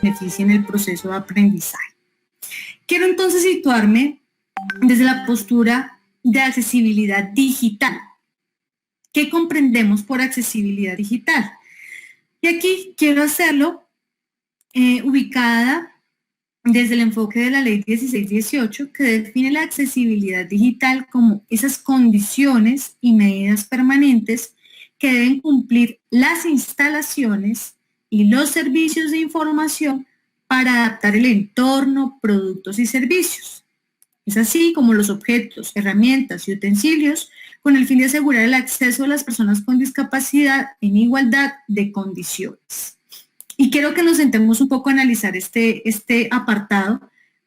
beneficien el proceso de aprendizaje. Quiero entonces situarme desde la postura de accesibilidad digital. ¿Qué comprendemos por accesibilidad digital? Y aquí quiero hacerlo ubicada desde el enfoque de la Ley 1618, que define la accesibilidad digital como esas condiciones y medidas permanentes que deben cumplir las instalaciones y los servicios de información para adaptar el entorno, productos y servicios. Es así como los objetos, herramientas y utensilios con el fin de asegurar el acceso de las personas con discapacidad en igualdad de condiciones. Y quiero que nos sentemos un poco a analizar este apartado,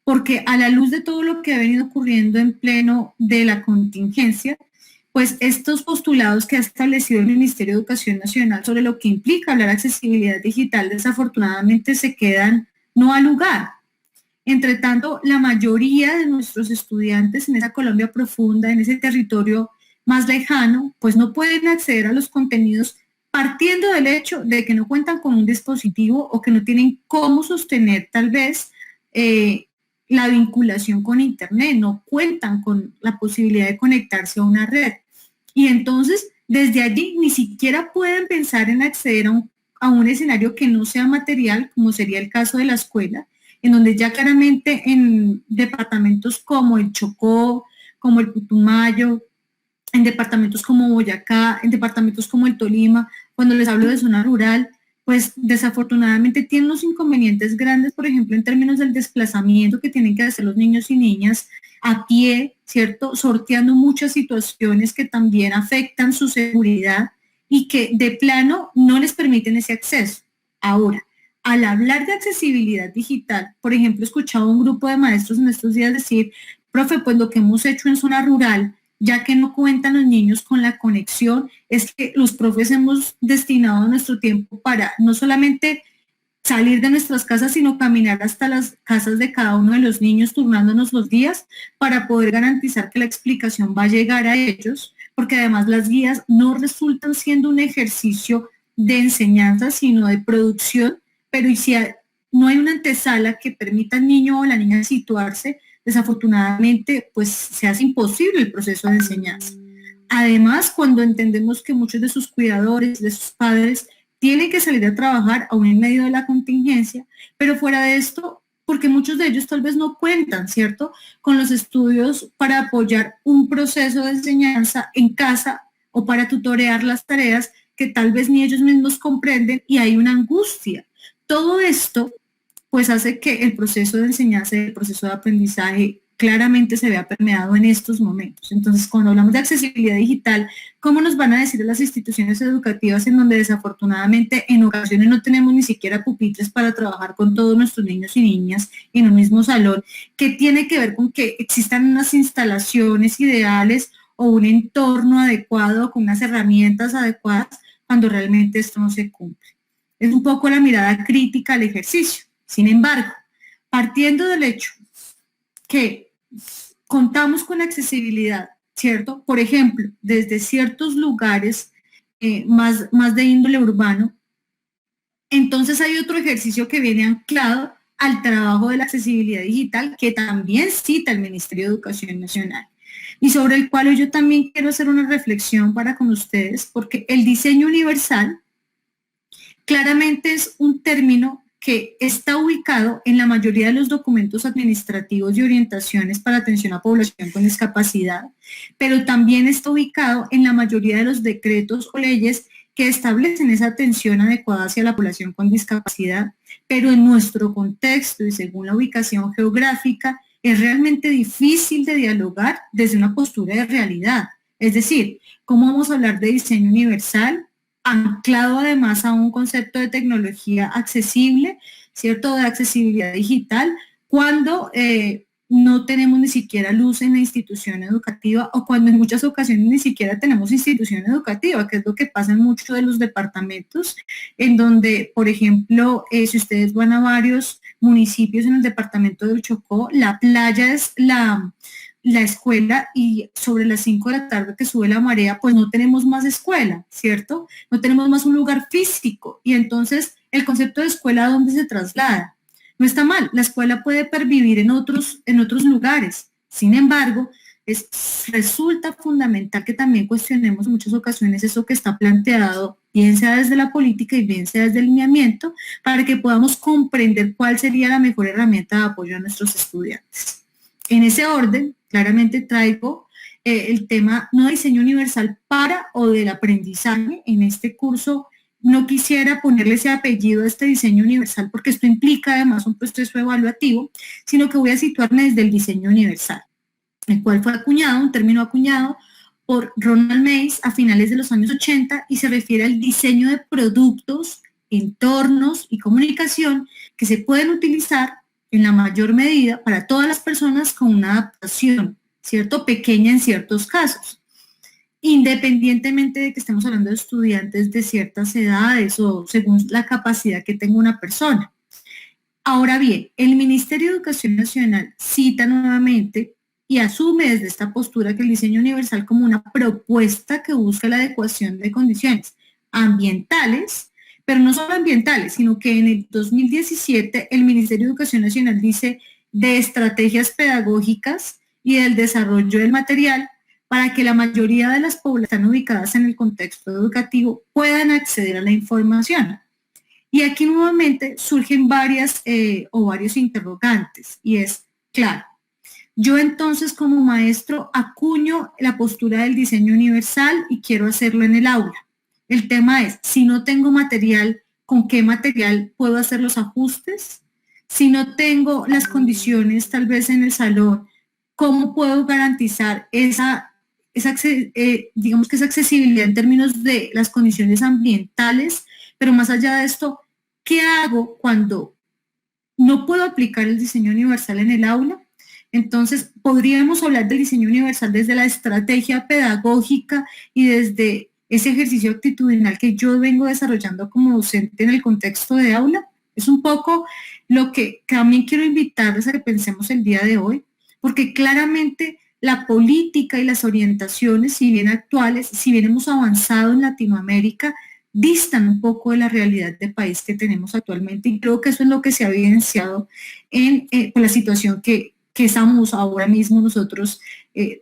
porque a la luz de todo lo que ha venido ocurriendo en pleno de la contingencia, pues estos postulados que ha establecido el Ministerio de Educación Nacional sobre lo que implica hablar de accesibilidad digital, desafortunadamente se quedan no al lugar. Entre tanto, la mayoría de nuestros estudiantes en esa Colombia profunda, en ese territorio más lejano, pues no pueden acceder a los contenidos partiendo del hecho de que no cuentan con un dispositivo o que no tienen cómo sostener tal vez la vinculación con Internet, no cuentan con la posibilidad de conectarse a una red. Y entonces, desde allí, ni siquiera pueden pensar en acceder a un escenario que no sea material, como sería el caso de la escuela, en donde ya claramente en departamentos como el Chocó, como el Putumayo, en departamentos como Boyacá, en departamentos como el Tolima, cuando les hablo de zona rural, pues desafortunadamente tienen unos inconvenientes grandes, por ejemplo, en términos del desplazamiento que tienen que hacer los niños y niñas a pie, ¿cierto? Sorteando muchas situaciones que también afectan su seguridad y que de plano no les permiten ese acceso. Ahora, al hablar de accesibilidad digital, por ejemplo, he escuchado a un grupo de maestros en estos días decir, profe, pues lo que hemos hecho en zona rural, ya que no cuentan los niños con la conexión, es que los profes hemos destinado nuestro tiempo para no solamente salir de nuestras casas, sino caminar hasta las casas de cada uno de los niños, turnándonos los días para poder garantizar que la explicación va a llegar a ellos, porque además las guías no resultan siendo un ejercicio de enseñanza, sino de producción, pero y si no hay una antesala que permita al niño o la niña situarse, desafortunadamente, pues se hace imposible el proceso de enseñanza. Además, cuando entendemos que muchos de sus cuidadores, de sus padres, tienen que salir a trabajar aún en medio de la contingencia, pero fuera de esto, porque muchos de ellos tal vez no cuentan, ¿cierto?, con los estudios para apoyar un proceso de enseñanza en casa o para tutorear las tareas que tal vez ni ellos mismos comprenden y hay una angustia. Todo esto pues hace que el proceso de enseñanza y el proceso de aprendizaje claramente se vea permeado en estos momentos. Entonces, cuando hablamos de accesibilidad digital, ¿cómo nos van a decir las instituciones educativas en donde desafortunadamente en ocasiones no tenemos ni siquiera pupitres para trabajar con todos nuestros niños y niñas en un mismo salón, que tiene que ver con que existan unas instalaciones ideales o un entorno adecuado con unas herramientas adecuadas cuando realmente esto no se cumple? Es un poco la mirada crítica al ejercicio. Sin embargo, partiendo del hecho que contamos con accesibilidad, ¿cierto? Por ejemplo, desde ciertos lugares más de índole urbano, entonces hay otro ejercicio que viene anclado al trabajo de la accesibilidad digital que también cita el Ministerio de Educación Nacional y sobre el cual yo también quiero hacer una reflexión para con ustedes, porque el diseño universal claramente es un término que está ubicado en la mayoría de los documentos administrativos y orientaciones para atención a población con discapacidad, pero también está ubicado en la mayoría de los decretos o leyes que establecen esa atención adecuada hacia la población con discapacidad, pero en nuestro contexto y según la ubicación geográfica es realmente difícil de dialogar desde una postura de realidad. Es decir, ¿cómo vamos a hablar de diseño universal anclado además a un concepto de tecnología accesible, ¿cierto?, de accesibilidad digital, cuando no tenemos ni siquiera luz en la institución educativa o cuando en muchas ocasiones ni siquiera tenemos institución educativa, que es lo que pasa en muchos de los departamentos, en donde, por ejemplo, si ustedes van a varios municipios en el departamento del Chocó, la playa es la escuela y sobre las 5 de la tarde que sube la marea, pues no tenemos más escuela, ¿cierto? No tenemos más un lugar físico y entonces el concepto de escuela, ¿a dónde se traslada? No está mal, la escuela puede pervivir en otros lugares. Sin embargo, resulta fundamental que también cuestionemos en muchas ocasiones eso que está planteado, bien sea desde la política y bien sea desde el lineamiento, para que podamos comprender cuál sería la mejor herramienta de apoyo a nuestros estudiantes. En ese orden, claramente traigo el tema no de diseño universal para o del aprendizaje. En este curso no quisiera ponerle ese apellido a este diseño universal porque esto implica además un proceso evaluativo, sino que voy a situarme desde el diseño universal, el cual fue acuñado, un término acuñado por Ronald Mays a finales de los años 80 y se refiere al diseño de productos, entornos y comunicación que se pueden utilizar en la mayor medida para todas las personas con una adaptación, ¿cierto? Pequeña en ciertos casos, independientemente de que estemos hablando de estudiantes de ciertas edades o según la capacidad que tenga una persona. Ahora bien, el Ministerio de Educación Nacional cita nuevamente y asume desde esta postura que el diseño universal como una propuesta que busca la adecuación de condiciones ambientales, pero no solo ambientales, sino que en el 2017 el Ministerio de Educación Nacional dice de estrategias pedagógicas y del desarrollo del material para que la mayoría de las poblaciones que están ubicadas en el contexto educativo puedan acceder a la información. Y aquí nuevamente surgen varios interrogantes, y es, claro, yo entonces como maestro acuño la postura del diseño universal y quiero hacerlo en el aula. El tema es, si no tengo material, ¿con qué material puedo hacer los ajustes? Si no tengo las condiciones tal vez en el salón, ¿cómo puedo garantizar digamos que esa accesibilidad en términos de las condiciones ambientales? Pero más allá de esto, ¿qué hago cuando no puedo aplicar el diseño universal en el aula? Entonces, podríamos hablar del diseño universal desde la estrategia pedagógica y desde ese ejercicio actitudinal que yo vengo desarrollando como docente en el contexto de aula. Es un poco lo que también quiero invitarles a que pensemos el día de hoy, porque claramente la política y las orientaciones, si bien actuales, si bien hemos avanzado en Latinoamérica, distan un poco de la realidad de país que tenemos actualmente, y creo que eso es lo que se ha evidenciado con la situación que estamos ahora mismo nosotros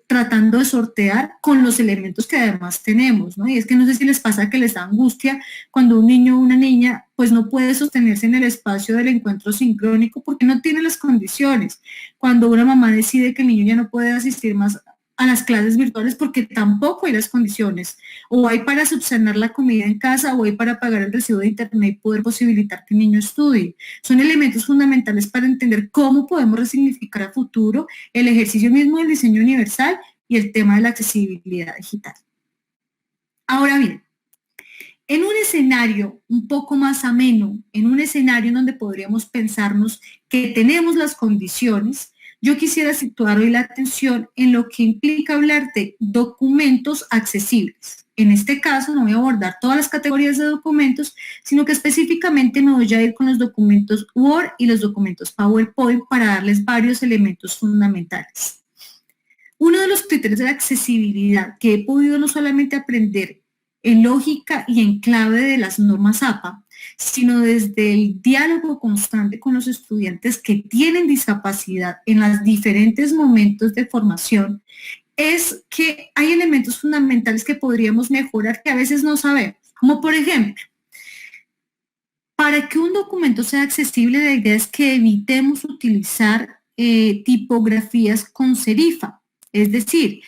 tratando de sortear con los elementos que además tenemos, ¿no? Y es que no sé si les pasa que les da angustia cuando un niño o una niña pues no puede sostenerse en el espacio del encuentro sincrónico porque no tiene las condiciones, cuando una mamá decide que el niño ya no puede asistir más a las clases virtuales porque tampoco hay las condiciones, o hay para subsanar la comida en casa, o hay para pagar el recibo de internet y poder posibilitar que el niño estudie. Son elementos fundamentales para entender cómo podemos resignificar a futuro el ejercicio mismo del diseño universal y el tema de la accesibilidad digital. Ahora bien, en un escenario un poco más ameno, en un escenario en donde podríamos pensarnos que tenemos las condiciones, yo quisiera situar hoy la atención en lo que implica hablar de documentos accesibles. En este caso no voy a abordar todas las categorías de documentos, sino que específicamente me voy a ir con los documentos Word y los documentos PowerPoint para darles varios elementos fundamentales. Uno de los criterios de la accesibilidad que he podido no solamente aprender en lógica y en clave de las normas APA, sino desde el diálogo constante con los estudiantes que tienen discapacidad en los diferentes momentos de formación, es que hay elementos fundamentales que podríamos mejorar que a veces no sabemos, como por ejemplo, para que un documento sea accesible, la idea es que evitemos utilizar tipografías con serifa, es decir,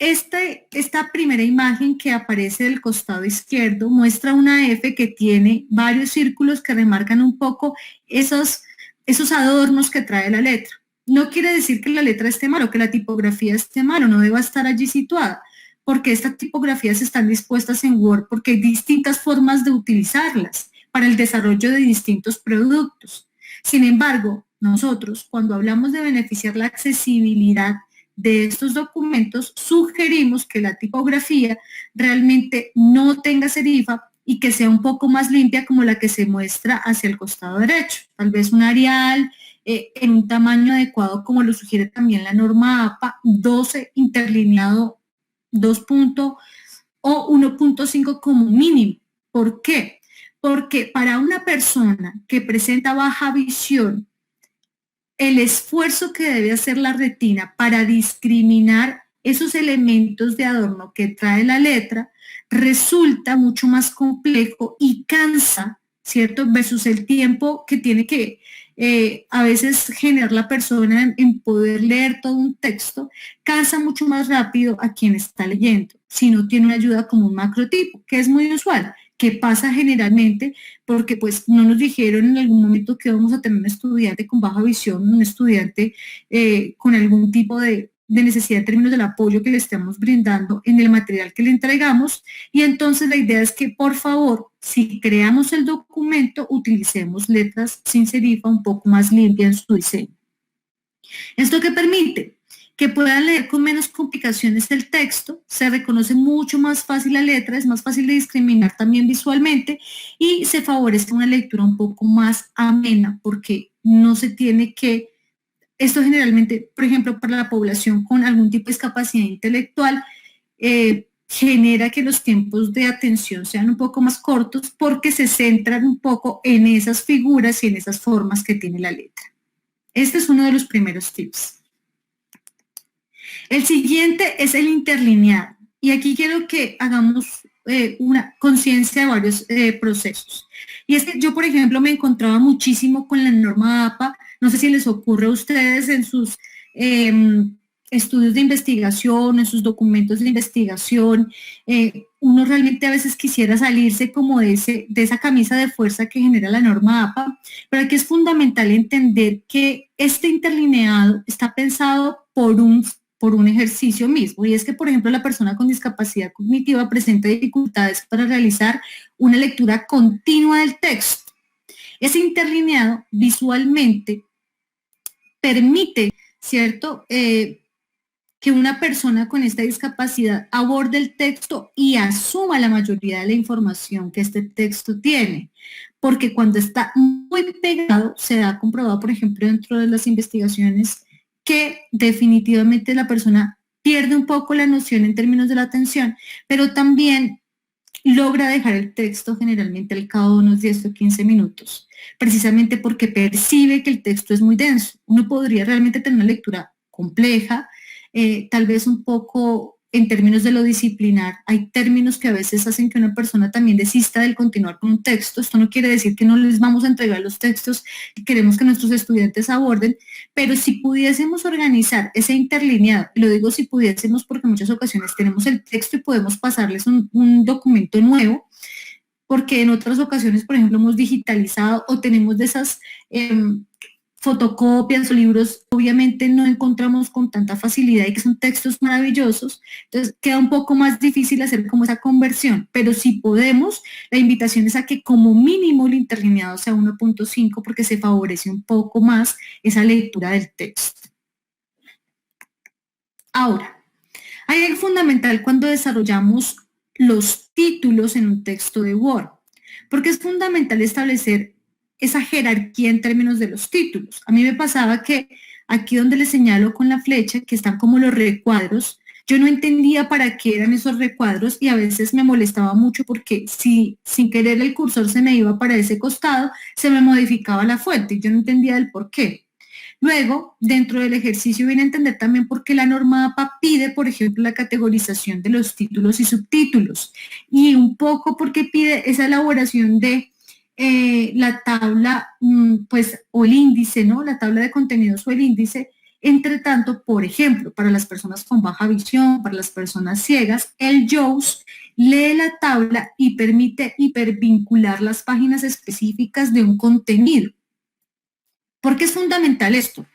esta primera imagen que aparece del costado izquierdo muestra una F que tiene varios círculos que remarcan un poco esos adornos que trae la letra. No quiere decir que la letra esté mal o que la tipografía esté mal o no deba estar allí situada, porque estas tipografías están dispuestas en Word porque hay distintas formas de utilizarlas para el desarrollo de distintos productos. Sin embargo, nosotros, cuando hablamos de beneficiar la accesibilidad de estos documentos, sugerimos que la tipografía realmente no tenga serifa y que sea un poco más limpia como la que se muestra hacia el costado derecho. Tal vez un Arial en un tamaño adecuado como lo sugiere también la norma APA, 12 interlineado 2. O 1.5 como mínimo. ¿Por qué? Porque para una persona que presenta baja visión el esfuerzo que debe hacer la retina para discriminar esos elementos de adorno que trae la letra resulta mucho más complejo y cansa, ¿cierto? Versus el tiempo que tiene que a veces generar la persona en poder leer todo un texto, cansa mucho más rápido a quien está leyendo, si no tiene una ayuda como un macrotipo, que es muy usual, que pasa generalmente porque pues no nos dijeron en algún momento que vamos a tener un estudiante con baja visión, un estudiante con algún tipo de necesidad en términos del apoyo que le estamos brindando en el material que le entregamos, y entonces la idea es que por favor, si creamos el documento, utilicemos letras sin serifa un poco más limpias en su diseño. ¿Esto qué permite? Que puedan leer con menos complicaciones el texto, se reconoce mucho más fácil la letra, es más fácil de discriminar también visualmente y se favorece una lectura un poco más amena porque no se tiene que, esto generalmente, por ejemplo, para la población con algún tipo de discapacidad intelectual, genera que los tiempos de atención sean un poco más cortos porque se centran un poco en esas figuras y en esas formas que tiene la letra. Este es uno de los primeros tips. El siguiente es el interlineado. Y aquí quiero que hagamos una conciencia de varios procesos. Y es que yo, por ejemplo, me encontraba muchísimo con la norma APA. No sé si les ocurre a ustedes en sus estudios de investigación, en sus documentos de investigación. Uno realmente a veces quisiera salirse como de esa camisa de fuerza que genera la norma APA, pero aquí es fundamental entender que este interlineado está pensado por un ejercicio mismo, y es que, por ejemplo, la persona con discapacidad cognitiva presenta dificultades para realizar una lectura continua del texto. Ese interlineado visualmente permite, ¿cierto?, que una persona con esta discapacidad aborde el texto y asuma la mayoría de la información que este texto tiene, porque cuando está muy pegado, se ha comprobado, por ejemplo, dentro de las investigaciones, que definitivamente la persona pierde un poco la noción en términos de la atención, pero también logra dejar el texto generalmente al cabo de unos 10 o 15 minutos, precisamente porque percibe que el texto es muy denso. Uno podría realmente tener una lectura compleja, tal vez un poco en términos de lo disciplinar. Hay términos que a veces hacen que una persona también desista del continuar con un texto. Esto no quiere decir que no les vamos a entregar los textos que queremos que nuestros estudiantes aborden, pero si pudiésemos organizar ese interlineado, y lo digo si pudiésemos porque en muchas ocasiones tenemos el texto y podemos pasarles un documento nuevo, porque en otras ocasiones, por ejemplo, hemos digitalizado o tenemos de esas fotocopias o libros, obviamente no encontramos con tanta facilidad y que son textos maravillosos, entonces queda un poco más difícil hacer como esa conversión, pero si podemos, la invitación es a que como mínimo el interlineado sea 1.5 porque se favorece un poco más esa lectura del texto. Ahora, hay algo fundamental cuando desarrollamos los títulos en un texto de Word, porque es fundamental establecer esa jerarquía en términos de los títulos. A mí me pasaba que aquí donde les señalo con la flecha, que están como los recuadros, yo no entendía para qué eran esos recuadros y a veces me molestaba mucho porque si sin querer el cursor se me iba para ese costado, se me modificaba la fuente y yo no entendía el por qué. Luego, dentro del ejercicio viene a entender también por qué la norma APA pide, por ejemplo, la categorización de los títulos y subtítulos y un poco porque pide esa elaboración de la tabla, pues, o el índice, ¿no? La tabla de contenidos o el índice. Entre tanto, por ejemplo, para las personas con baja visión, para las personas ciegas, el JAWS lee la tabla y permite hipervincular las páginas específicas de un contenido. ¿Por qué es fundamental esto?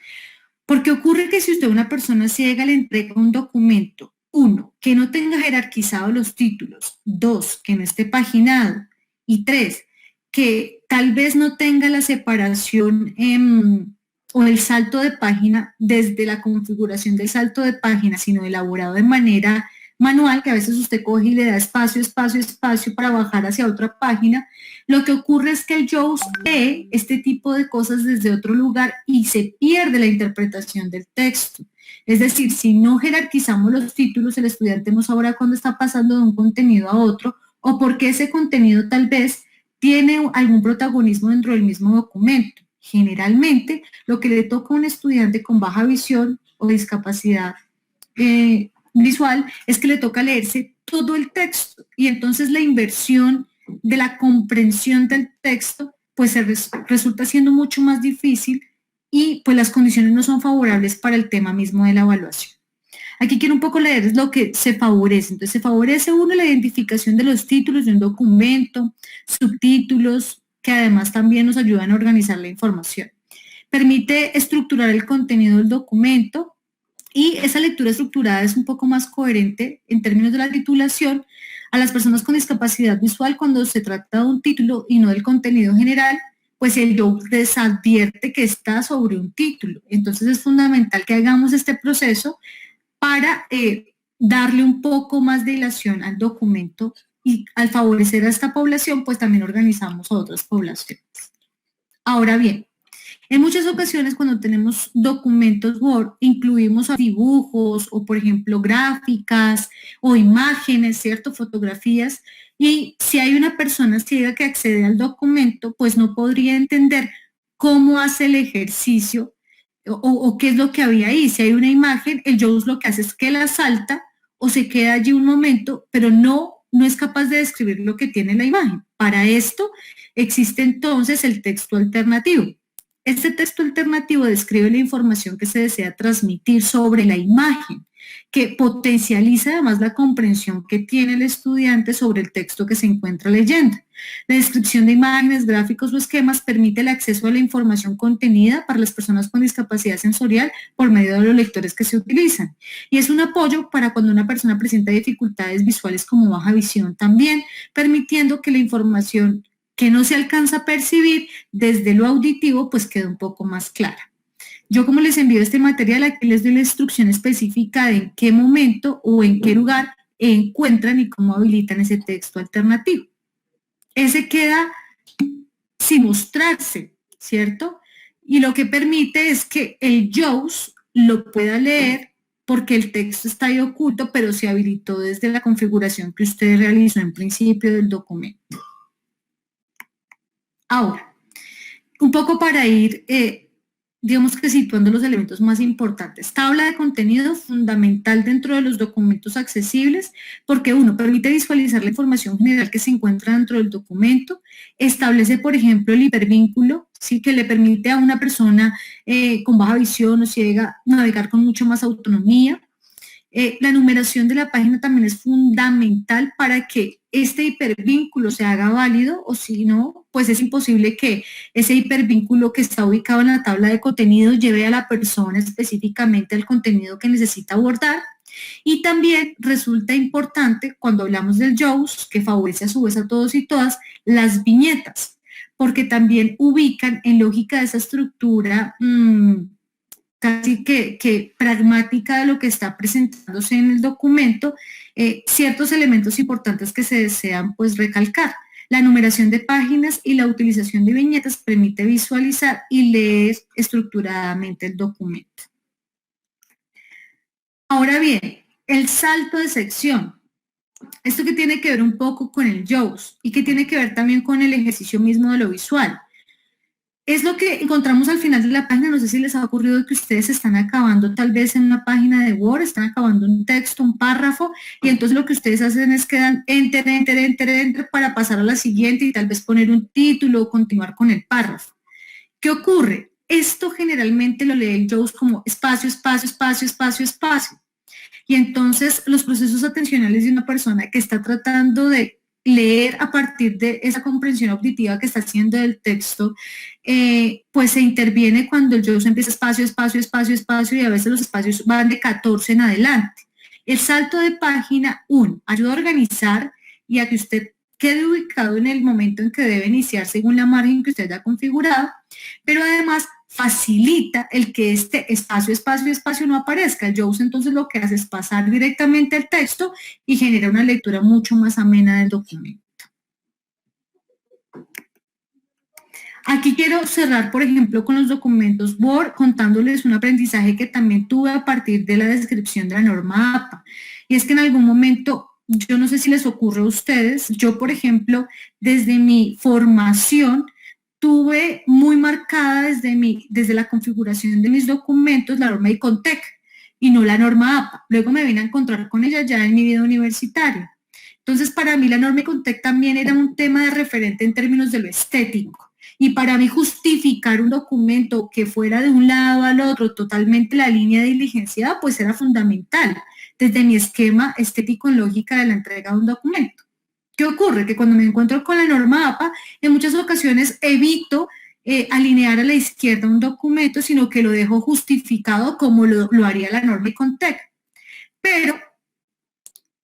Porque ocurre que si usted a una persona ciega le entrega un documento, 1, que no tenga jerarquizado los títulos, 2, que no esté paginado, y 3, que tal vez no tenga la separación o el salto de página desde la configuración del salto de página, sino elaborado de manera manual, que a veces usted coge y le da espacio, espacio, espacio para bajar hacia otra página, lo que ocurre es que el JAWS lee este tipo de cosas desde otro lugar y se pierde la interpretación del texto. Es decir, si no jerarquizamos los títulos, el estudiante no sabrá cuándo está pasando de un contenido a otro o porque ese contenido tal vez tiene algún protagonismo dentro del mismo documento. Generalmente, lo que le toca a un estudiante con baja visión o discapacidad visual es que le toca leerse todo el texto y entonces la inversión de la comprensión del texto pues resulta siendo mucho más difícil y pues las condiciones no son favorables para el tema mismo de la evaluación. Aquí quiero un poco leer lo que se favorece. Entonces se favorece uno la identificación de los títulos de un documento, subtítulos, que además también nos ayudan a organizar la información. Permite estructurar el contenido del documento y esa lectura estructurada es un poco más coherente en términos de la titulación. A las personas con discapacidad visual, cuando se trata de un título y no del contenido general, pues el Jobs les advierte que está sobre un título. Entonces es fundamental que hagamos este proceso para darle un poco más de ilación al documento y al favorecer a esta población, pues también organizamos a otras poblaciones. Ahora bien, en muchas ocasiones cuando tenemos documentos Word, incluimos dibujos o, por ejemplo, gráficas o imágenes, ¿cierto? Fotografías. Y si hay una persona ciega que accede al documento, pues no podría entender cómo hace el ejercicio o qué es lo que había ahí. Si hay una imagen, el JAWS lo que hace es que la salta o se queda allí un momento, pero no es capaz de describir lo que tiene la imagen. Para esto existe entonces el texto alternativo. Este texto alternativo describe la información que se desea transmitir sobre la imagen, que potencializa además la comprensión que tiene el estudiante sobre el texto que se encuentra leyendo. La descripción de imágenes, gráficos o esquemas permite el acceso a la información contenida para las personas con discapacidad sensorial por medio de los lectores que se utilizan. Y es un apoyo para cuando una persona presenta dificultades visuales como baja visión también, permitiendo que la información que no se alcanza a percibir desde lo auditivo, pues queda un poco más clara. Yo como les envío este material, aquí les doy la instrucción específica de en qué momento o en qué lugar encuentran y cómo habilitan ese texto alternativo. Ese queda sin mostrarse, ¿cierto? Y lo que permite es que el JAWS lo pueda leer porque el texto está ahí oculto, pero se habilitó desde la configuración que usted realizó en principio del documento. Ahora, un poco para ir, digamos que situando los elementos más importantes. Tabla de contenido fundamental dentro de los documentos accesibles, porque uno, permite visualizar la información general que se encuentra dentro del documento, establece, por ejemplo, el hipervínculo, ¿sí? Que le permite a una persona con baja visión o ciega navegar con mucho más autonomía. La numeración de la página también es fundamental para que este hipervínculo se haga válido, o si no, pues es imposible que ese hipervínculo que está ubicado en la tabla de contenido lleve a la persona específicamente al contenido que necesita abordar. Y también resulta importante cuando hablamos del JAWS, que favorece a su vez a todos y todas, las viñetas, porque también ubican en lógica de esa estructura casi que pragmática de lo que está presentándose en el documento, ciertos elementos importantes que se desean pues recalcar. La numeración de páginas y la utilización de viñetas permite visualizar y leer estructuradamente el documento. Ahora bien, el salto de sección. Esto que tiene que ver un poco con el JAWS y que tiene que ver también con el ejercicio mismo de lo visual. Es lo que encontramos al final de la página. No sé si les ha ocurrido que ustedes están acabando tal vez en una página de Word, están acabando un texto, un párrafo, y entonces lo que ustedes hacen es que dan enter, enter, enter, enter para pasar a la siguiente y tal vez poner un título o continuar con el párrafo. ¿Qué ocurre? Esto generalmente lo lee el JAWS como espacio, espacio, espacio, espacio, espacio. Y entonces los procesos atencionales de una persona que está tratando de leer a partir de esa comprensión auditiva que está haciendo del texto, pues se interviene cuando el JAWS empieza espacio, espacio, espacio, espacio, y a veces los espacios van de 14 en adelante. El salto de página 1 ayuda a organizar y a que usted quede ubicado en el momento en que debe iniciar según la margen que usted haya configurado, pero además facilita el que este espacio, espacio, espacio no aparezca. El JAWS entonces lo que hace es pasar directamente el texto y genera una lectura mucho más amena del documento. Aquí quiero cerrar, por ejemplo, con los documentos Word, contándoles un aprendizaje que también tuve a partir de la descripción de la norma APA. Y es que en algún momento, yo no sé si les ocurre a ustedes, yo, por ejemplo, desde mi formación, tuve muy marcada desde la configuración de mis documentos la norma ICONTEC y no la norma APA. Luego me vine a encontrar con ella ya en mi vida universitaria. Entonces, para mí la norma ICONTEC también era un tema de referente en términos de lo estético. Y para mí justificar un documento que fuera de un lado al otro totalmente la línea de diligenciada, pues era fundamental desde mi esquema estético en lógica de la entrega de un documento. ¿Qué ocurre? Que cuando me encuentro con la norma APA, en muchas ocasiones evito alinear a la izquierda un documento, sino que lo dejo justificado como lo haría la norma ICONTEC. Pero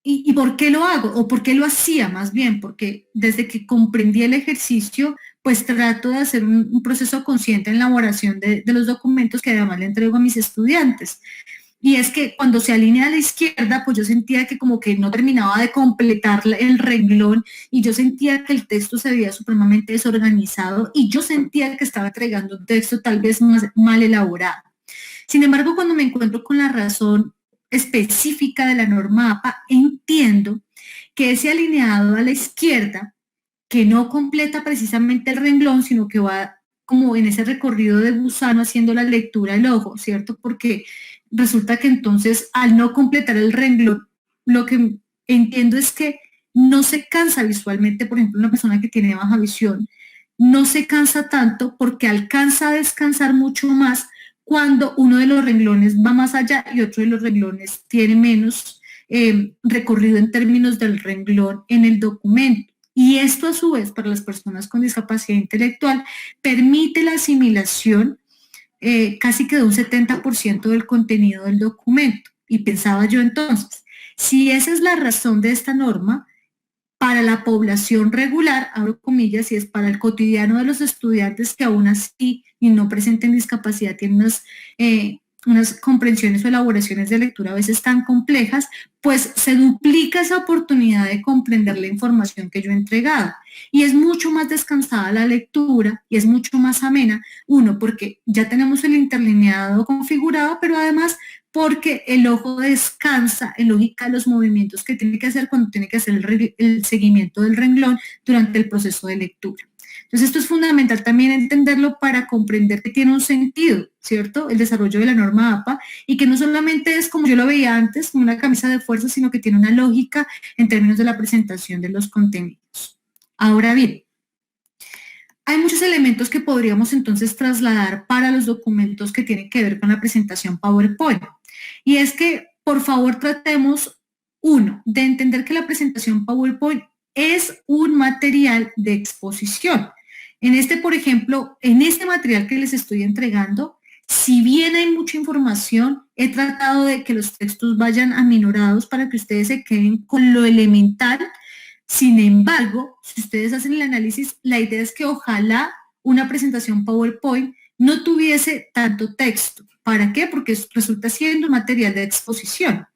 ¿y por qué lo hago? ¿O por qué lo hacía más bien? Porque desde que comprendí el ejercicio, pues trato de hacer un proceso consciente en la elaboración de los documentos que además le entrego a mis estudiantes. Y es que cuando se alinea a la izquierda, pues yo sentía que como que no terminaba de completar el renglón y yo sentía que el texto se veía supremamente desorganizado y yo sentía que estaba entregando un texto tal vez más mal elaborado. Sin embargo, cuando me encuentro con la razón específica de la norma APA, entiendo que ese alineado a la izquierda, que no completa precisamente el renglón, sino que va como en ese recorrido de gusano haciendo la lectura del ojo, ¿cierto? Porque resulta que entonces al no completar el renglón, lo que entiendo es que no se cansa visualmente, por ejemplo, una persona que tiene baja visión, no se cansa tanto porque alcanza a descansar mucho más cuando uno de los renglones va más allá y otro de los renglones tiene menos recorrido en términos del renglón en el documento. Y esto a su vez para las personas con discapacidad intelectual permite la asimilación casi que de un 70% del contenido del documento. Y pensaba yo entonces, si esa es la razón de esta norma, para la población regular, abro comillas, y es para el cotidiano de los estudiantes que aún así y no presenten discapacidad, tienen unas comprensiones o elaboraciones de lectura a veces tan complejas, pues se duplica esa oportunidad de comprender la información que yo he entregado. Y es mucho más descansada la lectura y es mucho más amena, uno, porque ya tenemos el interlineado configurado, pero además porque el ojo descansa en lógica de los movimientos que tiene que hacer cuando tiene que hacer el seguimiento del renglón durante el proceso de lectura. Entonces esto es fundamental también entenderlo para comprender que tiene un sentido, ¿cierto? El desarrollo de la norma APA y que no solamente es como yo lo veía antes, como una camisa de fuerza, sino que tiene una lógica en términos de la presentación de los contenidos. Ahora bien, hay muchos elementos que podríamos entonces trasladar para los documentos que tienen que ver con la presentación PowerPoint. Y es que, por favor, tratemos, uno, de entender que la presentación PowerPoint es un material de exposición. Por ejemplo, en este material que les estoy entregando, si bien hay mucha información, he tratado de que los textos vayan aminorados para que ustedes se queden con lo elemental. Sin embargo, si ustedes hacen el análisis, la idea es que ojalá una presentación PowerPoint no tuviese tanto texto. ¿Para qué? Porque resulta siendo un material de exposición.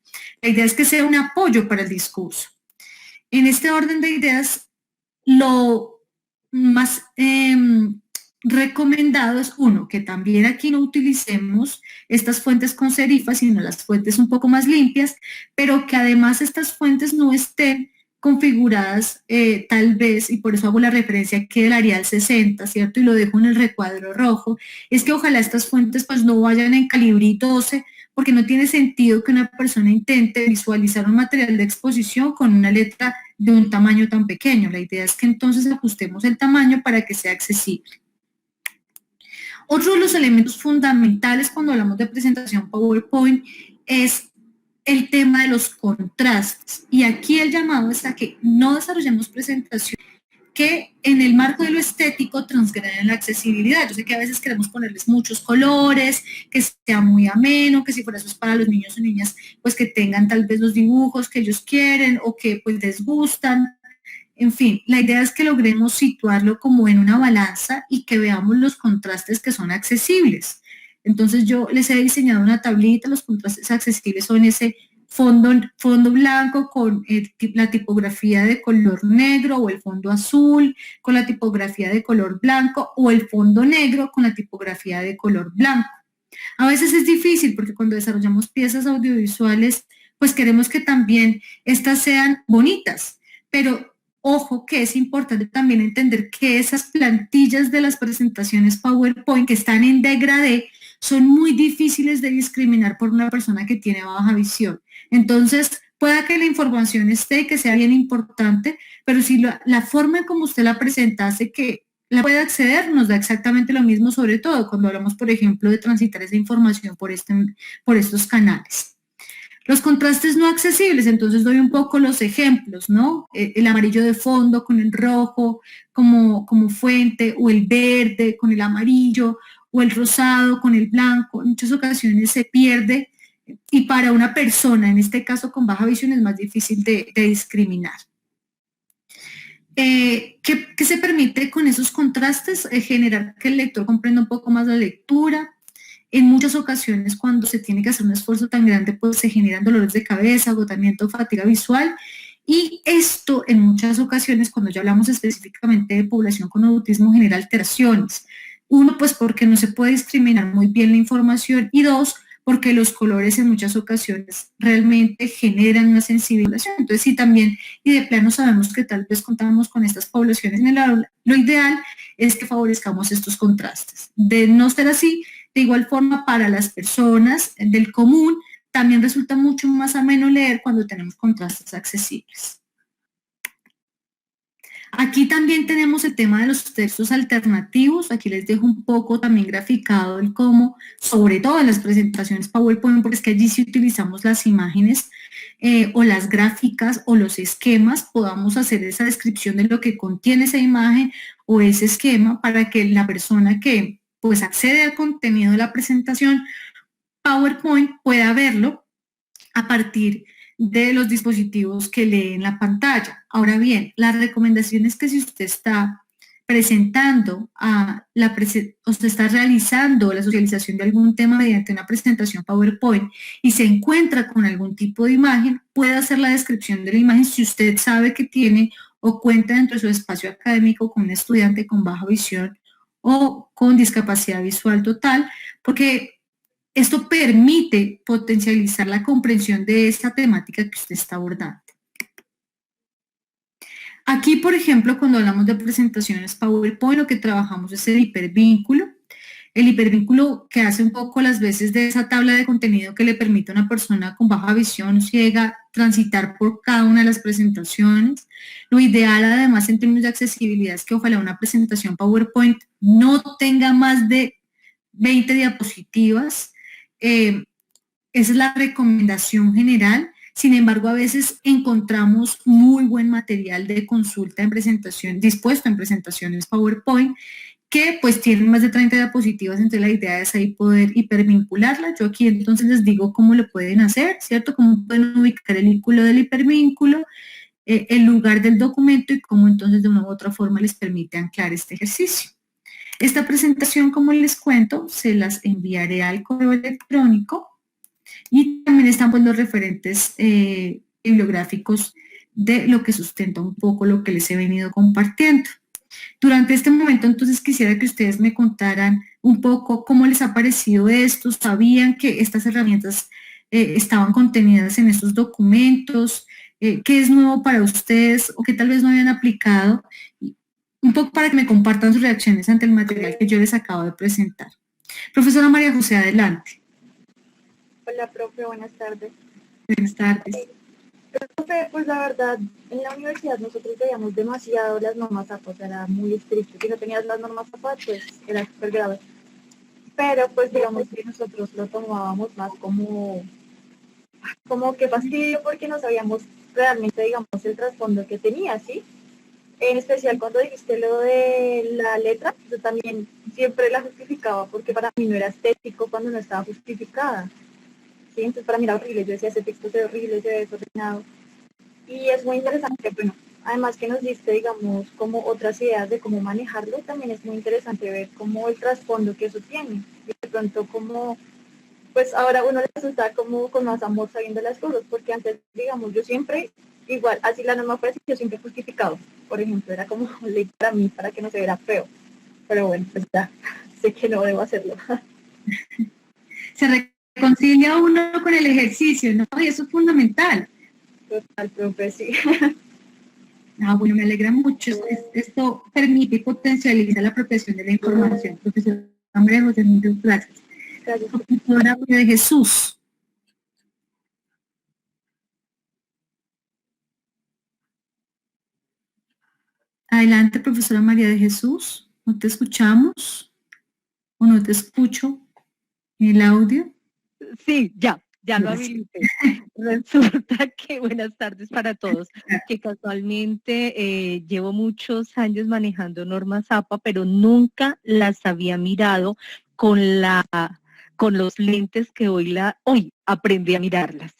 La idea es que sea un apoyo para el discurso. En este orden de ideas, lo más recomendado es, uno, que también aquí no utilicemos estas fuentes con serifas, sino las fuentes un poco más limpias, pero que además estas fuentes no estén configuradas tal vez, y por eso hago la referencia que el Arial 60, ¿cierto? Y lo dejo en el recuadro rojo, es que ojalá estas fuentes pues no vayan en calibrito 12, porque no tiene sentido que una persona intente visualizar un material de exposición con una letra de un tamaño tan pequeño. La idea es que entonces ajustemos el tamaño para que sea accesible. Otro de los elementos fundamentales cuando hablamos de presentación PowerPoint es el tema de los contrastes. Y aquí el llamado es a que no desarrollemos presentación que en el marco de lo estético transgreden la accesibilidad. Yo sé que a veces queremos ponerles muchos colores, que sea muy ameno, que si fuera eso es para los niños o niñas, pues que tengan tal vez los dibujos que ellos quieren o que pues les gustan. En fin, la idea es que logremos situarlo como en una balanza y que veamos los contrastes que son accesibles. Entonces yo les he diseñado una tablita, los contrastes accesibles son ese fondo blanco con la tipografía de color negro o el fondo azul con la tipografía de color blanco o el fondo negro con la tipografía de color blanco. A veces es difícil porque cuando desarrollamos piezas audiovisuales, pues queremos que también estas sean bonitas, pero Ojo que es importante también entender que esas plantillas de las presentaciones PowerPoint que están en degradé son muy difíciles de discriminar por una persona que tiene baja visión. Entonces, pueda que la información esté, que sea bien importante, pero si la forma en como usted la presenta hace que la pueda acceder, nos da exactamente lo mismo, sobre todo cuando hablamos, por ejemplo, de transitar esa información por estos canales. Los contrastes no accesibles, entonces doy un poco los ejemplos, ¿no? El amarillo de fondo con el rojo como fuente, o el verde con el amarillo, o el rosado con el blanco. En muchas ocasiones se pierde y para una persona, en este caso con baja visión, es más difícil de discriminar. ¿Qué se permite con esos contrastes? Generar que el lector comprenda un poco más la lectura. En muchas ocasiones, cuando se tiene que hacer un esfuerzo tan grande, pues se generan dolores de cabeza, agotamiento, fatiga visual, y esto en muchas ocasiones, cuando ya hablamos específicamente de población con autismo, genera alteraciones. Uno, pues porque no se puede discriminar muy bien la información, y dos, porque los colores en muchas ocasiones realmente generan una sensibilización. Entonces, sí, también, y de plano sabemos que tal vez contamos con estas poblaciones en el aula, lo ideal es que favorezcamos estos contrastes. De no ser así, de igual forma, para las personas del común, también resulta mucho más ameno leer cuando tenemos contrastes accesibles. Aquí también tenemos el tema de los textos alternativos. Aquí les dejo un poco también graficado el cómo, sobre todo en las presentaciones PowerPoint, porque es que allí si utilizamos las imágenes o las gráficas o los esquemas, podamos hacer esa descripción de lo que contiene esa imagen o ese esquema para que la persona que pues accede al contenido de la presentación PowerPoint pueda verlo a partir de los dispositivos que lee en la pantalla. Ahora bien, la recomendación es que si usted está presentando o se está realizando la socialización de algún tema mediante una presentación PowerPoint y se encuentra con algún tipo de imagen, puede hacer la descripción de la imagen si usted sabe que tiene o cuenta dentro de su espacio académico con un estudiante con baja visión o con discapacidad visual total, porque esto permite potencializar la comprensión de esta temática que usted está abordando. Aquí, por ejemplo, cuando hablamos de presentaciones PowerPoint, lo que trabajamos es el hipervínculo. El hipervínculo que hace un poco las veces de esa tabla de contenido que le permite a una persona con baja visión o ciega transitar por cada una de las presentaciones. Lo ideal, además, en términos de accesibilidad, es que ojalá una presentación PowerPoint no tenga más de 20 diapositivas. Esa es la recomendación general. Sin embargo, a veces encontramos muy buen material de consulta en presentación, dispuesto en presentaciones PowerPoint, que pues tienen más de 30 diapositivas, entonces la idea es ahí poder hipervincularla. Yo aquí entonces les digo cómo lo pueden hacer, ¿cierto? Cómo pueden ubicar el vínculo del hipervínculo, el lugar del documento y cómo entonces de una u otra forma les permite anclar este ejercicio. Esta presentación, como les cuento, se las enviaré al correo electrónico y también están pues los referentes bibliográficos de lo que sustenta un poco lo que les he venido compartiendo. Durante este momento, entonces, quisiera que ustedes me contaran un poco cómo les ha parecido esto, sabían que estas herramientas estaban contenidas en estos documentos, qué es nuevo para ustedes o qué tal vez no habían aplicado, un poco para que me compartan sus reacciones ante el material que yo les acabo de presentar. Profesora María José, adelante. Hola, profe, buenas tardes. Buenas tardes. Profe, pues la verdad, en la universidad nosotros veíamos demasiado las normas APA, era muy estricto. Si no tenías las normas APA, pues era súper grave. Pero pues digamos que nosotros lo tomábamos más como que fastidio porque no sabíamos realmente, digamos, el trasfondo que tenía, ¿sí? En especial cuando dijiste lo de la letra, yo también siempre la justificaba porque para mí no era estético cuando no estaba justificada. ¿Sí? Entonces para mí era horrible, yo decía, ese texto se ve horrible, se ve desordenado. Y es muy interesante, bueno, además que nos diste, digamos, como otras ideas de cómo manejarlo, también es muy interesante ver cómo el trasfondo que eso tiene. Y de pronto como, pues ahora uno le resulta como con más amor sabiendo las cosas, porque antes, digamos, yo siempre, igual, así la norma fue así, yo siempre he justificado. Por ejemplo, era como ley para mí, para que no se viera feo. Pero bueno, pues ya, sé que no debo hacerlo. Se reconcilia uno con el ejercicio, ¿no? Y eso es fundamental. Total, profe, sí. Bueno, me alegra mucho. Esto permite y potencializa la apropiación de la información. Profesor María José, muchas gracias. Gracias. Profesora María de Jesús. Adelante, profesora María de Jesús. ¿No te escuchamos? ¿O no te escucho en el audio? Sí, ya lo habilité. Resulta que, buenas tardes para todos, que casualmente llevo muchos años manejando normas APA, pero nunca las había mirado con los lentes que hoy aprendí a mirarlas.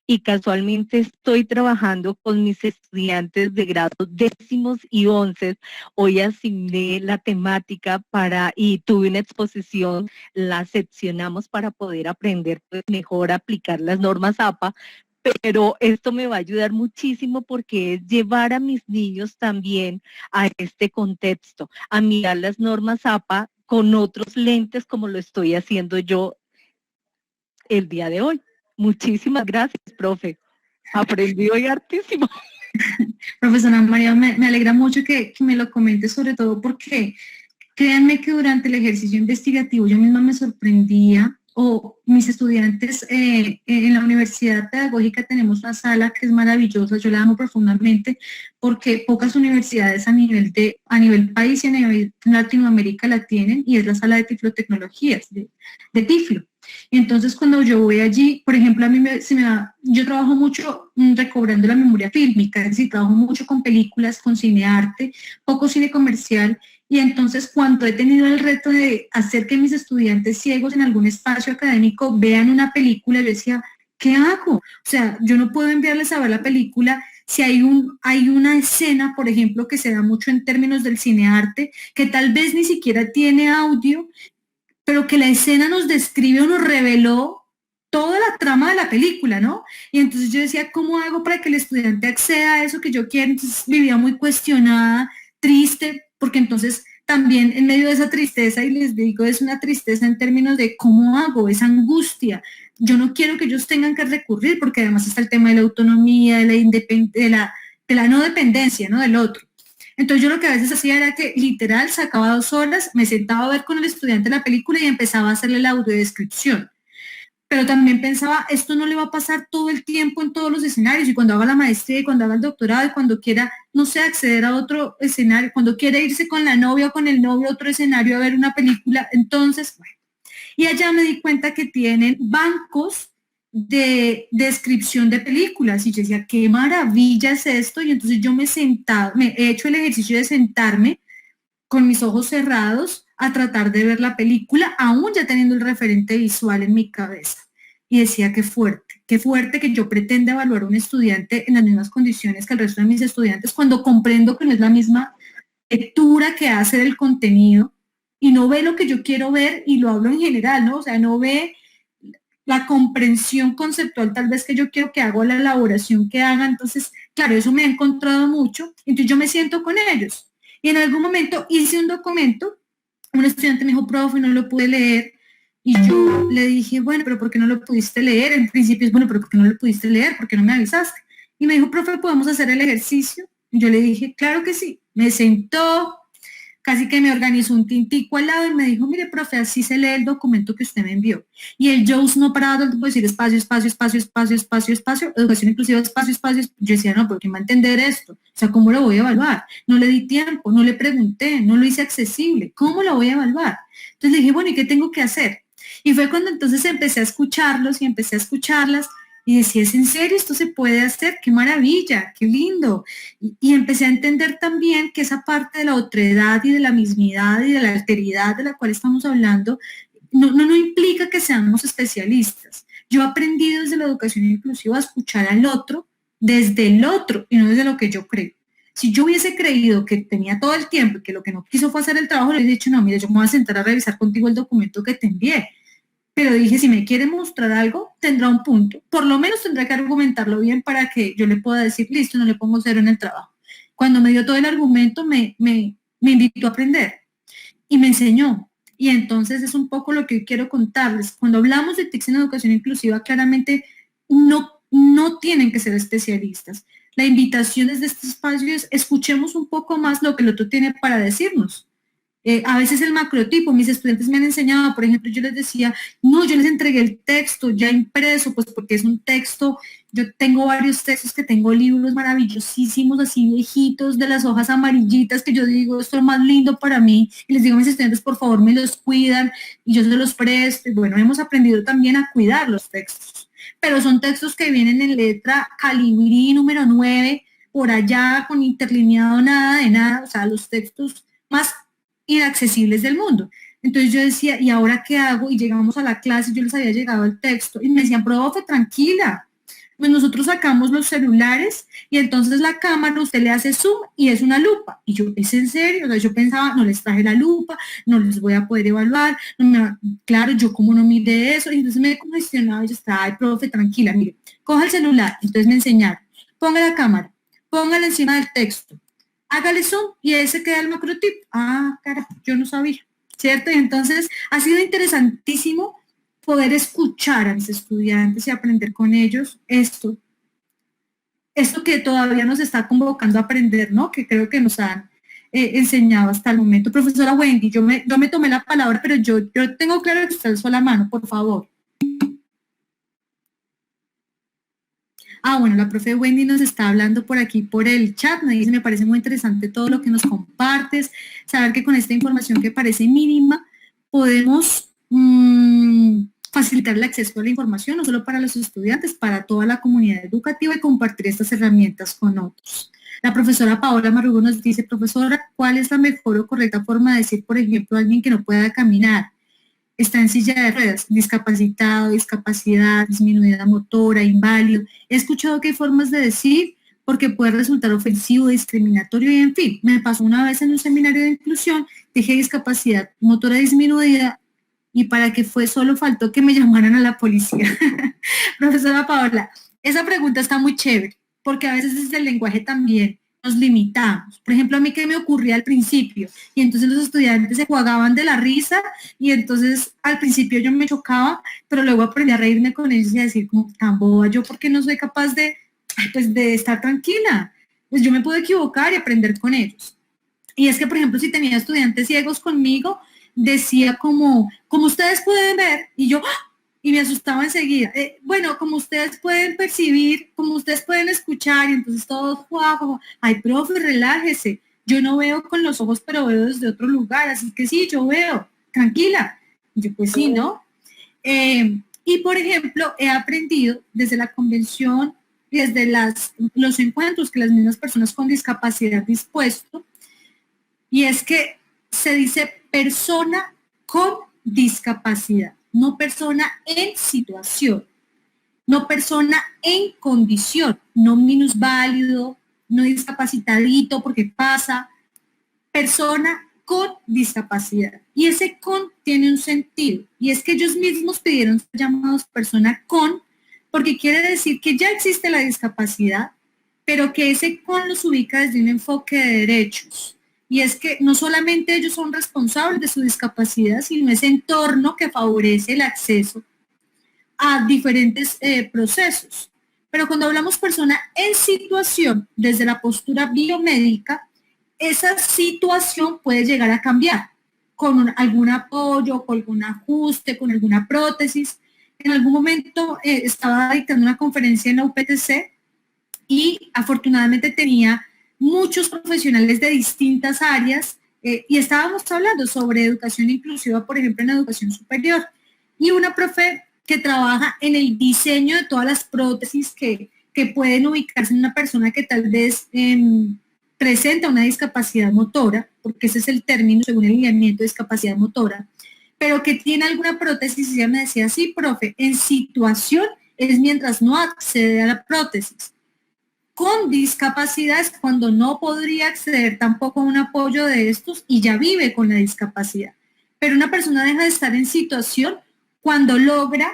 Y casualmente estoy trabajando con mis estudiantes de grados 10º y 11. Hoy asigné la temática y tuve una exposición, la seccionamos para poder aprender pues, mejor a aplicar las normas APA, pero esto me va a ayudar muchísimo porque es llevar a mis niños también a este contexto, a mirar las normas APA con otros lentes como lo estoy haciendo yo el día de hoy. Muchísimas gracias, profe. Aprendí hoy hartísimo. Profesora María, me alegra mucho que me lo comente, sobre todo porque créanme que durante el ejercicio investigativo yo misma me sorprendía, o mis estudiantes en la Universidad Pedagógica tenemos una sala que es maravillosa, yo la amo profundamente porque pocas universidades a nivel país y a nivel Latinoamérica la tienen, y es la sala de tiflotecnologías, de Tiflo. Y entonces cuando yo voy allí, por ejemplo, a mí yo trabajo mucho recobrando la memoria fílmica, es decir, trabajo mucho con películas, con cinearte, poco cine comercial, y entonces cuando he tenido el reto de hacer que mis estudiantes ciegos en algún espacio académico vean una película, yo decía, ¿qué hago? O sea, yo no puedo enviarles a ver la película si hay una escena, por ejemplo, que se da mucho en términos del cinearte, que tal vez ni siquiera tiene audio, pero que la escena nos describe o nos reveló toda la trama de la película, ¿no? Y entonces yo decía, ¿cómo hago para que el estudiante acceda a eso que yo quiero? Entonces vivía muy cuestionada, triste, porque entonces también en medio de esa tristeza, y les digo, es una tristeza en términos de cómo hago, esa angustia. Yo no quiero que ellos tengan que recurrir, porque además está el tema de la autonomía, de la no dependencia, ¿no? Del otro. Entonces yo lo que a veces hacía era que literal sacaba 2 horas, me sentaba a ver con el estudiante la película y empezaba a hacerle la audiodescripción. Pero también pensaba, esto no le va a pasar todo el tiempo en todos los escenarios, y cuando haga la maestría, y cuando haga el doctorado, y cuando quiera, no sé, acceder a otro escenario, cuando quiera irse con la novia o con el novio a otro escenario a ver una película, entonces, bueno. Y allá me di cuenta que tienen bancos de descripción de películas, y yo decía, qué maravilla es esto, y entonces yo me he hecho el ejercicio de sentarme con mis ojos cerrados a tratar de ver la película, aún ya teniendo el referente visual en mi cabeza. Y decía, qué fuerte que yo pretenda evaluar a un estudiante en las mismas condiciones que el resto de mis estudiantes, cuando comprendo que no es la misma lectura que hace del contenido, y no ve lo que yo quiero ver, y lo hablo en general, ¿no? O sea, no ve la comprensión conceptual tal vez que yo quiero que haga, la elaboración que haga. Entonces, claro, eso me ha encontrado mucho, entonces yo me siento con ellos. Y en algún momento hice un documento, un estudiante me dijo, profe, no lo pude leer, y yo le dije, bueno, pero ¿por qué no lo pudiste leer? En principio es, bueno, pero ¿por qué no lo pudiste leer? ¿Por qué no me avisaste? Y me dijo, profe, ¿podemos hacer el ejercicio? Y yo le dije, claro que sí. Me sentó, casi que me organizó un tintico al lado y me dijo, mire, profe, así se lee el documento que usted me envió. Y el Jones no paraba de decir espacio, espacio, espacio, espacio, espacio, espacio, educación inclusiva, espacio, espacio. Yo decía, no, pero ¿quién va a entender esto? O sea, ¿cómo lo voy a evaluar? No le di tiempo, no le pregunté, no lo hice accesible. ¿Cómo lo voy a evaluar? Entonces le dije, bueno, ¿y qué tengo que hacer? Y fue cuando entonces empecé a escucharlos y empecé a escucharlas, y decía, ¿es en serio? ¿Esto se puede hacer? ¡Qué maravilla! ¡Qué lindo! Y empecé a entender también que esa parte de la otredad y de la mismidad y de la alteridad de la cual estamos hablando no implica que seamos especialistas. Yo he aprendido desde la educación inclusiva a escuchar al otro desde el otro y no desde lo que yo creo. Si yo hubiese creído que tenía todo el tiempo y que lo que no quiso fue hacer el trabajo, le hubiese dicho, no, mire, yo me voy a sentar a revisar contigo el documento que te envié. Pero dije, si me quiere mostrar algo, tendrá un punto. Por lo menos tendrá que argumentarlo bien para que yo le pueda decir, listo, no le pongo 0 en el trabajo. Cuando me dio todo el argumento, me invitó a aprender y me enseñó. Y entonces es un poco lo que hoy quiero contarles. Cuando hablamos de TICS en educación inclusiva, claramente no tienen que ser especialistas. La invitación desde este espacio es escuchemos un poco más lo que el otro tiene para decirnos. A veces el macrotipo, mis estudiantes me han enseñado, por ejemplo, yo les decía, no, yo les entregué el texto ya impreso, pues porque es un texto, yo tengo varios textos que tengo libros maravillosísimos, así viejitos, de las hojas amarillitas, que yo digo, esto es lo más lindo para mí, y les digo a mis estudiantes, por favor, me los cuidan, y yo se los presto, y bueno, hemos aprendido también a cuidar los textos, pero son textos que vienen en letra calibrí número 9, por allá, con interlineado nada de nada, o sea, los textos más inaccesibles del mundo. Entonces yo decía, ¿y ahora qué hago? Y llegamos a la clase, yo les había llegado el texto y me decían, profe, tranquila. Pues nosotros sacamos los celulares y entonces la cámara usted le hace zoom y es una lupa. Y yo, ¿es en serio? O sea, yo pensaba, no les traje la lupa, no les voy a poder evaluar. Claro, yo como no mire eso. Y entonces me congestionaba y yo estaba, ay, profe, tranquila, mire, coja el celular. Entonces me enseñaron, ponga la cámara, póngala encima del texto, hágale zoom y ahí se queda el macrotipo. Ah, carajo, yo no sabía, ¿cierto? Y entonces ha sido interesantísimo poder escuchar a mis estudiantes y aprender con ellos esto que todavía nos está convocando a aprender, ¿no? Que creo que nos han enseñado hasta el momento. Profesora Wendy, yo me tomé la palabra, pero yo tengo claro que usted alzó la mano, por favor. Ah, bueno, la profe Wendy nos está hablando por aquí, por el chat, me dice, me parece muy interesante todo lo que nos compartes, saber que con esta información que parece mínima, podemos facilitar el acceso a la información, no solo para los estudiantes, para toda la comunidad educativa y compartir estas herramientas con otros. La profesora Paola Marrugo nos dice, profesora, ¿cuál es la mejor o correcta forma de decir, por ejemplo, a alguien que no pueda caminar? Está en silla de ruedas, discapacitado, discapacidad, disminuida motora, inválido. He escuchado que hay formas de decir porque puede resultar ofensivo, discriminatorio y en fin. Me pasó una vez en un seminario de inclusión, dije discapacidad motora disminuida y para que fue solo faltó que me llamaran a la policía. Profesora Paola, esa pregunta está muy chévere porque a veces desde el lenguaje también nos limitamos. Por ejemplo, a mí que me ocurría al principio, y entonces los estudiantes se jugaban de la risa, y entonces al principio yo me chocaba, pero luego aprendí a reírme con ellos y a decir como tan boba, yo porque no soy capaz pues de estar tranquila, pues yo me puedo equivocar y aprender con ellos. Y es que, por ejemplo, si tenía estudiantes ciegos conmigo, decía como ustedes pueden ver, y yo, y me asustaba enseguida. Bueno, como ustedes pueden percibir, como ustedes pueden escuchar, y entonces todos, guau, ay, profe, relájese, yo no veo con los ojos, pero veo desde otro lugar, así que sí, yo veo, tranquila. Y yo, pues sí, ¿no? Y, por ejemplo, he aprendido desde la convención, desde los encuentros que las mismas personas con discapacidad dispuesto, y es que se dice persona con discapacidad, no persona en situación, no persona en condición, no minusválido, no discapacitadito porque pasa, persona con discapacidad. Y ese con tiene un sentido, y es que ellos mismos pidieron ser llamados persona con, porque quiere decir que ya existe la discapacidad, pero que ese con los ubica desde un enfoque de derechos. Y es que no solamente ellos son responsables de su discapacidad, sino ese entorno que favorece el acceso a diferentes procesos. Pero cuando hablamos persona en situación, desde la postura biomédica, esa situación puede llegar a cambiar con algún apoyo, con algún ajuste, con alguna prótesis. En algún momento estaba dictando una conferencia en la UPTC y afortunadamente tenía muchos profesionales de distintas áreas y estábamos hablando sobre educación inclusiva, por ejemplo, en educación superior. Y una profe que trabaja en el diseño de todas las prótesis que pueden ubicarse en una persona que tal vez presenta una discapacidad motora, porque ese es el término según el lineamiento de discapacidad motora, pero que tiene alguna prótesis, y ella me decía, sí, profe, en situación es mientras no accede a la prótesis. Con discapacidad es cuando no podría acceder tampoco a un apoyo de estos y ya vive con la discapacidad. Pero una persona deja de estar en situación cuando logra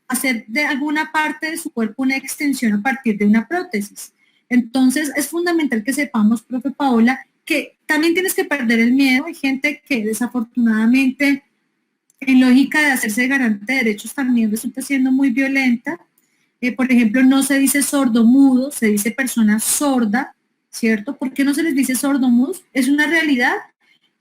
hacer de alguna parte de su cuerpo una extensión a partir de una prótesis. Entonces es fundamental que sepamos, profe Paola, que también tienes que perder el miedo. Hay gente que desafortunadamente en lógica de hacerse garante de derechos también resulta siendo muy violenta. Por ejemplo, no se dice sordomudo, se dice persona sorda, ¿cierto? ¿Por qué no se les dice sordomudos? Es una realidad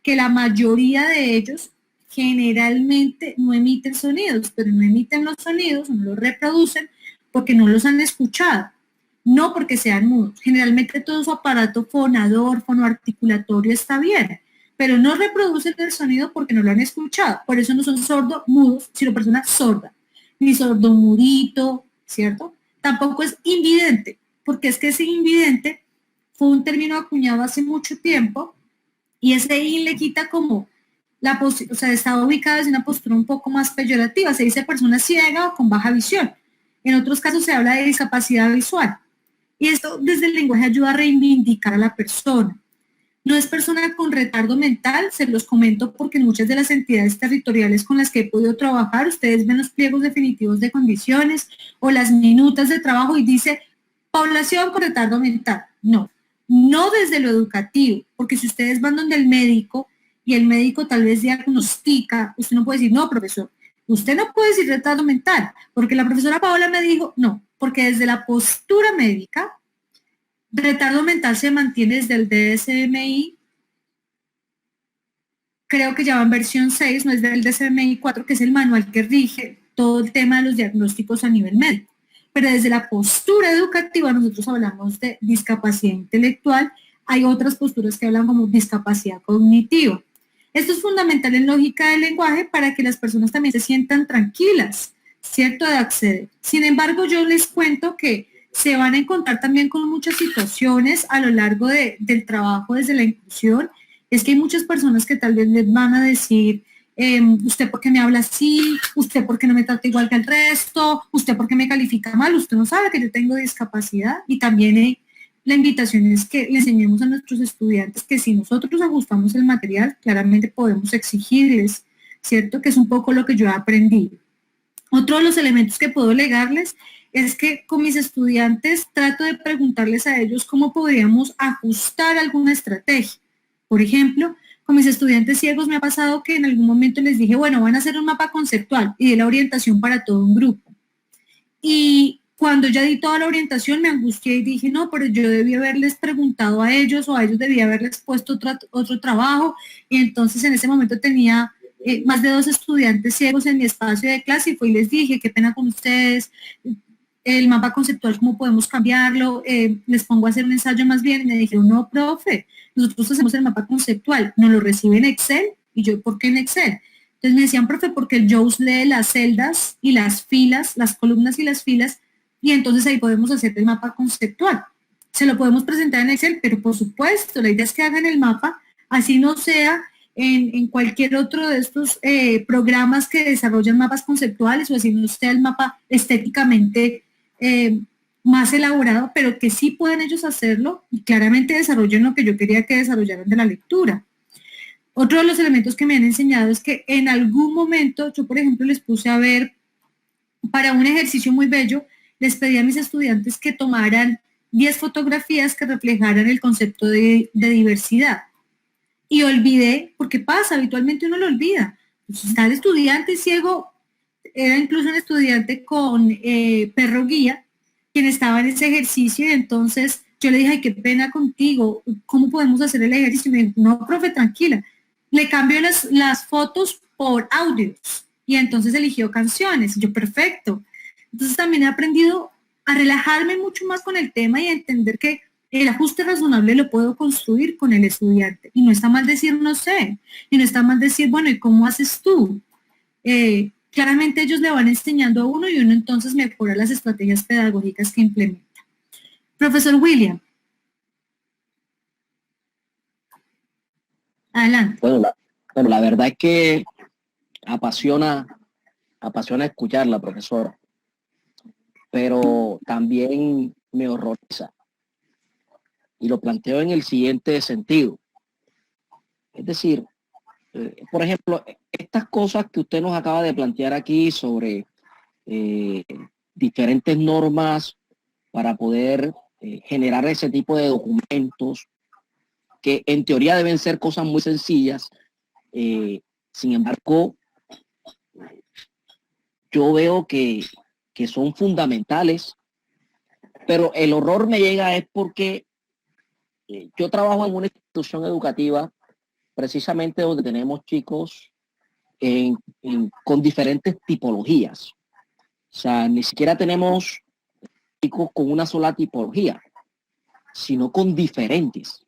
que la mayoría de ellos generalmente no emiten sonidos, pero no emiten los sonidos, no los reproducen porque no los han escuchado, no porque sean mudos. Generalmente todo su aparato fonador, fonoarticulatorio está bien, pero no reproducen el sonido porque no lo han escuchado. Por eso no son sordomudos, sino personas sordas, ni sordomudito, ¿cierto? Tampoco es invidente, porque es que ese invidente fue un término acuñado hace mucho tiempo y ese in le quita como o sea, está ubicado en una postura un poco más peyorativa, se dice persona ciega o con baja visión. En otros casos se habla de discapacidad visual. Y esto desde el lenguaje ayuda a reivindicar a la persona. No es persona con retardo mental, se los comento porque en muchas de las entidades territoriales con las que he podido trabajar, ustedes ven los pliegos definitivos de condiciones o las minutas de trabajo y dice población con retardo mental. No, no desde lo educativo, porque si ustedes van donde el médico y el médico tal vez diagnostica, usted no puede decir, no, profesor, usted no puede decir retardo mental, porque la profesora Paola me dijo, no, porque desde la postura médica, retardo mental se mantiene desde el DSM-I, creo que ya va en versión 6, no es del DSM-I 4, que es el manual que rige todo el tema de los diagnósticos a nivel médico. Pero desde la postura educativa nosotros hablamos de discapacidad intelectual, hay otras posturas que hablan como discapacidad cognitiva. Esto es fundamental en lógica del lenguaje para que las personas también se sientan tranquilas, ¿cierto?, de acceder. Sin embargo, yo les cuento que se van a encontrar también con muchas situaciones a lo largo del trabajo desde la inclusión. Es que hay muchas personas que tal vez les van a decir, usted por qué me habla así, usted por qué no me trata igual que el resto, usted por qué me califica mal, usted no sabe que yo tengo discapacidad. Y también la invitación es que le enseñemos a nuestros estudiantes que si nosotros ajustamos el material, claramente podemos exigirles, ¿cierto? Que es un poco lo que yo he aprendido. Otro de los elementos que puedo legarles es que con mis estudiantes trato de preguntarles a ellos cómo podríamos ajustar alguna estrategia. Por ejemplo, con mis estudiantes ciegos me ha pasado que en algún momento les dije, bueno, van a hacer un mapa conceptual y de la orientación para todo un grupo. Y cuando ya di toda la orientación me angustié y dije, no, pero yo debí haberles preguntado a ellos o a ellos debía haberles puesto otro trabajo. Y entonces en ese momento tenía más de 2 estudiantes ciegos en mi espacio de clase y fui y les dije, qué pena con ustedes, el mapa conceptual, ¿cómo podemos cambiarlo? Les pongo a hacer un ensayo más bien y me dijeron, no, profe, nosotros hacemos el mapa conceptual, nos lo recibe en Excel y yo, ¿por qué en Excel? Entonces me decían, profe, porque el JAWS lee las celdas y las filas, las columnas y las filas, y entonces ahí podemos hacer el mapa conceptual. Se lo podemos presentar en Excel, pero por supuesto, la idea es que hagan el mapa, así no sea en cualquier otro de estos programas que desarrollan mapas conceptuales o así no sea el mapa estéticamente más elaborado, pero que sí pueden ellos hacerlo y claramente desarrollen lo que yo quería que desarrollaran de la lectura. Otro de los elementos que me han enseñado es que en algún momento, yo por ejemplo les puse a ver, para un ejercicio muy bello, les pedí a mis estudiantes que tomaran 10 fotografías que reflejaran el concepto de diversidad. Y olvidé, porque pasa, habitualmente uno lo olvida. Entonces, está el estudiante ciego, era incluso un estudiante con perro guía, quien estaba en ese ejercicio, y entonces yo le dije, ay, qué pena contigo, ¿cómo podemos hacer el ejercicio? Y me dijo, no, profe, tranquila. Le cambió las fotos por audios, y entonces eligió canciones. Yo, perfecto. Entonces también he aprendido a relajarme mucho más con el tema y a entender que el ajuste razonable lo puedo construir con el estudiante. Y no está mal decir no sé, y no está mal decir, bueno, ¿y cómo haces tú? Claramente ellos le van enseñando a uno y uno entonces mejora las estrategias pedagógicas que implementa. Profesor William. Adelante. Bueno, la verdad es que apasiona escucharla, profesora, pero también me horroriza. Y lo planteo en el siguiente sentido. Es decir, por ejemplo, estas cosas que usted nos acaba de plantear aquí sobre diferentes normas para poder generar ese tipo de documentos, que en teoría deben ser cosas muy sencillas, sin embargo, yo veo que que son fundamentales, pero el horror me llega es porque yo trabajo en una institución educativa precisamente donde tenemos chicos con diferentes tipologías. O sea, ni siquiera tenemos chicos con una sola tipología, sino con diferentes.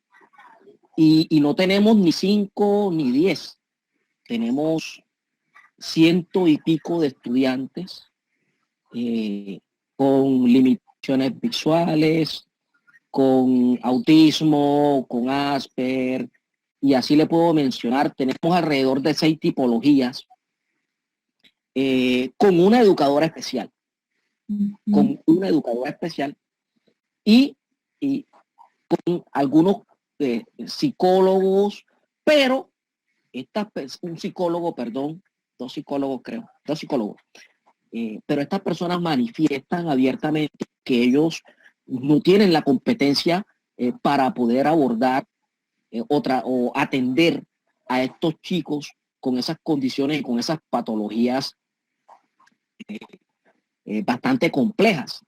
Y no tenemos ni 5 ni 10. Tenemos 100 y pico de estudiantes con limitaciones visuales, con autismo, con Asperger, y así le puedo mencionar. Tenemos alrededor de 6 tipologías con una educadora especial. Con una educadora especial y con algunos psicólogos, pero un psicólogo, perdón, 2 psicólogos creo, 2 psicólogos, pero estas personas manifiestan abiertamente que ellos no tienen la competencia para poder abordar o atender a estos chicos con esas condiciones y con esas patologías bastante complejas.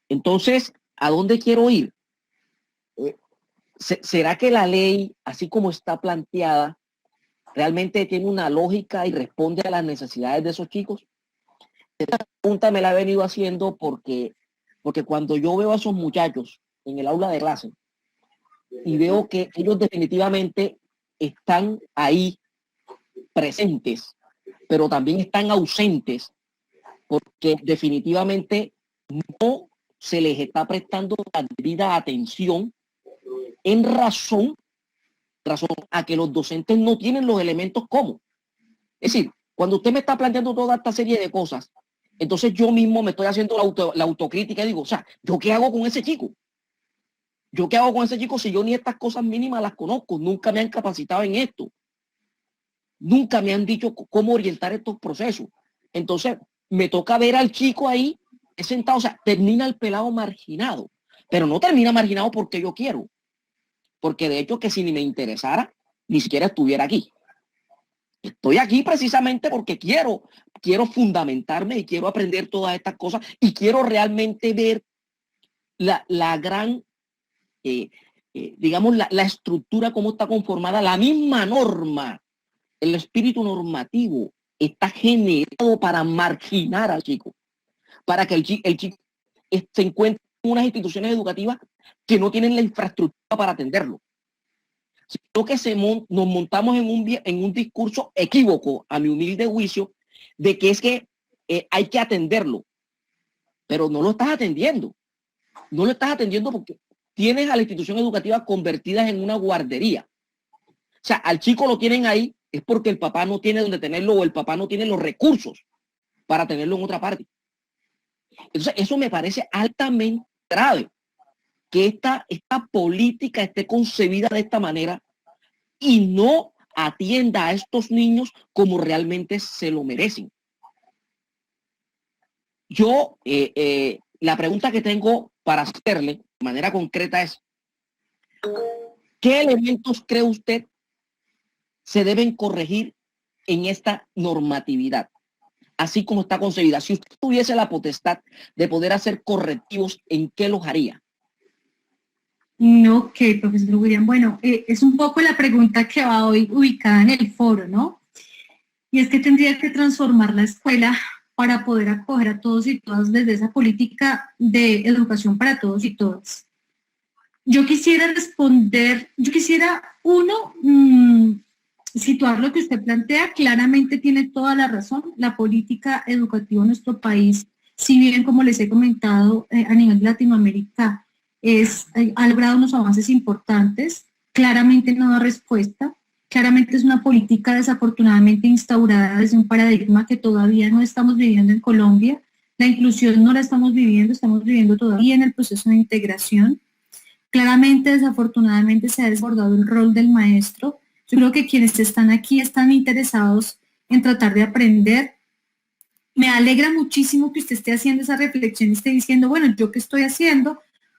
Entonces, ¿a dónde quiero ir? ¿Será que la ley, así como está planteada, realmente tiene una lógica y responde a las necesidades de esos chicos? Esta pregunta me la he venido haciendo porque cuando yo veo a esos muchachos en el aula de clase y veo que ellos definitivamente están ahí presentes, pero también están ausentes, porque definitivamente no se les está prestando la debida atención en razón a que los docentes no tienen los elementos como. Es decir, cuando usted me está planteando toda esta serie de cosas, entonces yo mismo me estoy haciendo la autocrítica y digo, o sea, ¿yo qué hago con ese chico? ¿Yo qué hago con ese chico si yo ni estas cosas mínimas las conozco? Nunca me han capacitado en esto. Nunca me han dicho cómo orientar estos procesos. Entonces, me toca ver al chico ahí sentado, o sea, termina el pelado marginado, pero no termina marginado porque yo quiero, porque de hecho que si ni me interesara, ni siquiera estuviera aquí. Estoy aquí precisamente porque quiero fundamentarme y quiero aprender todas estas cosas y quiero realmente ver la gran, digamos, la estructura, cómo está conformada, la misma norma, el espíritu normativo está generado para marginar al chico, para que el chico se encuentre en unas instituciones educativas que no tienen la infraestructura para atenderlo. Sino que nos montamos en un discurso equívoco, a mi humilde juicio, de que es que hay que atenderlo, pero no lo estás atendiendo. No lo estás atendiendo porque tienes a la institución educativa convertida en una guardería. O sea, al chico lo tienen ahí es porque el papá no tiene donde tenerlo o el papá no tiene los recursos para tenerlo en otra parte. Entonces, eso me parece altamente grave, que esta política esté concebida de esta manera y no atienda a estos niños como realmente se lo merecen. Yo, la pregunta que tengo para hacerle de manera concreta es, ¿qué elementos cree usted se deben corregir en esta normatividad, así como está concebida? Si usted tuviese la potestad de poder hacer correctivos, ¿en qué los haría? Ok, profesor William. Bueno, es un poco la pregunta que va hoy ubicada en el foro, ¿no? Y es que tendría que transformar la escuela para poder acoger a todos y todas desde esa política de educación para todos y todas. Yo quisiera responder, situar lo que usted plantea. Claramente tiene toda la razón. La política educativa en nuestro país, si bien, como les he comentado, a nivel de Latinoamérica, ha logrado unos avances importantes, claramente no da respuesta, claramente es una política desafortunadamente instaurada desde un paradigma que todavía no estamos viviendo en Colombia. La inclusión no la estamos viviendo todavía en el proceso de integración. Claramente, desafortunadamente, se ha desbordado el rol del maestro. Yo creo que quienes están aquí están interesados en tratar de aprender. Me alegra muchísimo que usted esté haciendo esa reflexión y esté diciendo, bueno, ¿yo qué estoy haciendo?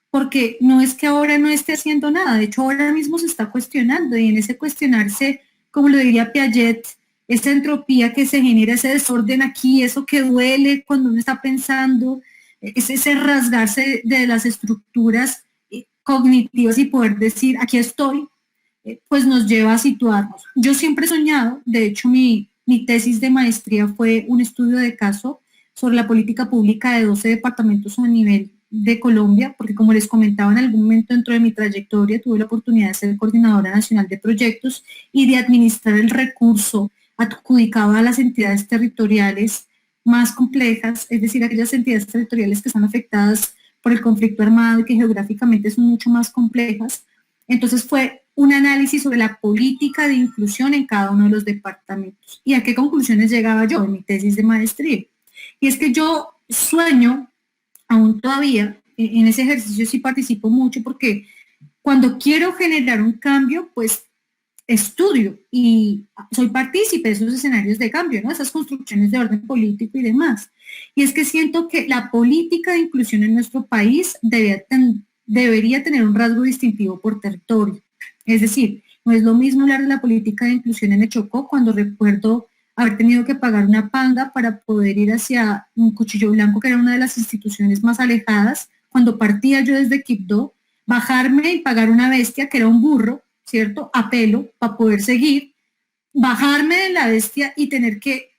Porque no es que ahora no esté haciendo nada, de hecho ahora mismo se está cuestionando y en ese cuestionarse, como lo diría Piaget, esa entropía que se genera, ese desorden aquí, eso que duele cuando uno está pensando, es ese rasgarse de las estructuras cognitivas y poder decir, aquí estoy, pues nos lleva a situarnos. Yo siempre he soñado, de hecho mi tesis de maestría fue un estudio de caso sobre la política pública de 12 departamentos a nivel de Colombia, porque como les comentaba, en algún momento dentro de mi trayectoria tuve la oportunidad de ser coordinadora nacional de proyectos y de administrar el recurso adjudicado a las entidades territoriales más complejas, es decir, aquellas entidades territoriales que están afectadas por el conflicto armado y que geográficamente son mucho más complejas. Entonces fue un análisis sobre la política de inclusión en cada uno de los departamentos. ¿Y a qué conclusiones llegaba yo en mi tesis de maestría? Y es que yo sueño, aún todavía, en ese ejercicio sí participo mucho porque cuando quiero generar un cambio, pues estudio y soy partícipe de esos escenarios de cambio, ¿no? Esas construcciones de orden político y demás. Y es que siento que la política de inclusión en nuestro país debería tener un rasgo distintivo por territorio. Es decir, no es lo mismo hablar de la política de inclusión en el Chocó cuando recuerdo haber tenido que pagar una panga para poder ir hacia un Cuchillo Blanco, que era una de las instituciones más alejadas, cuando partía yo desde Quibdó, bajarme y pagar una bestia, que era un burro, ¿cierto?, a pelo, para poder seguir, bajarme de la bestia y tener que,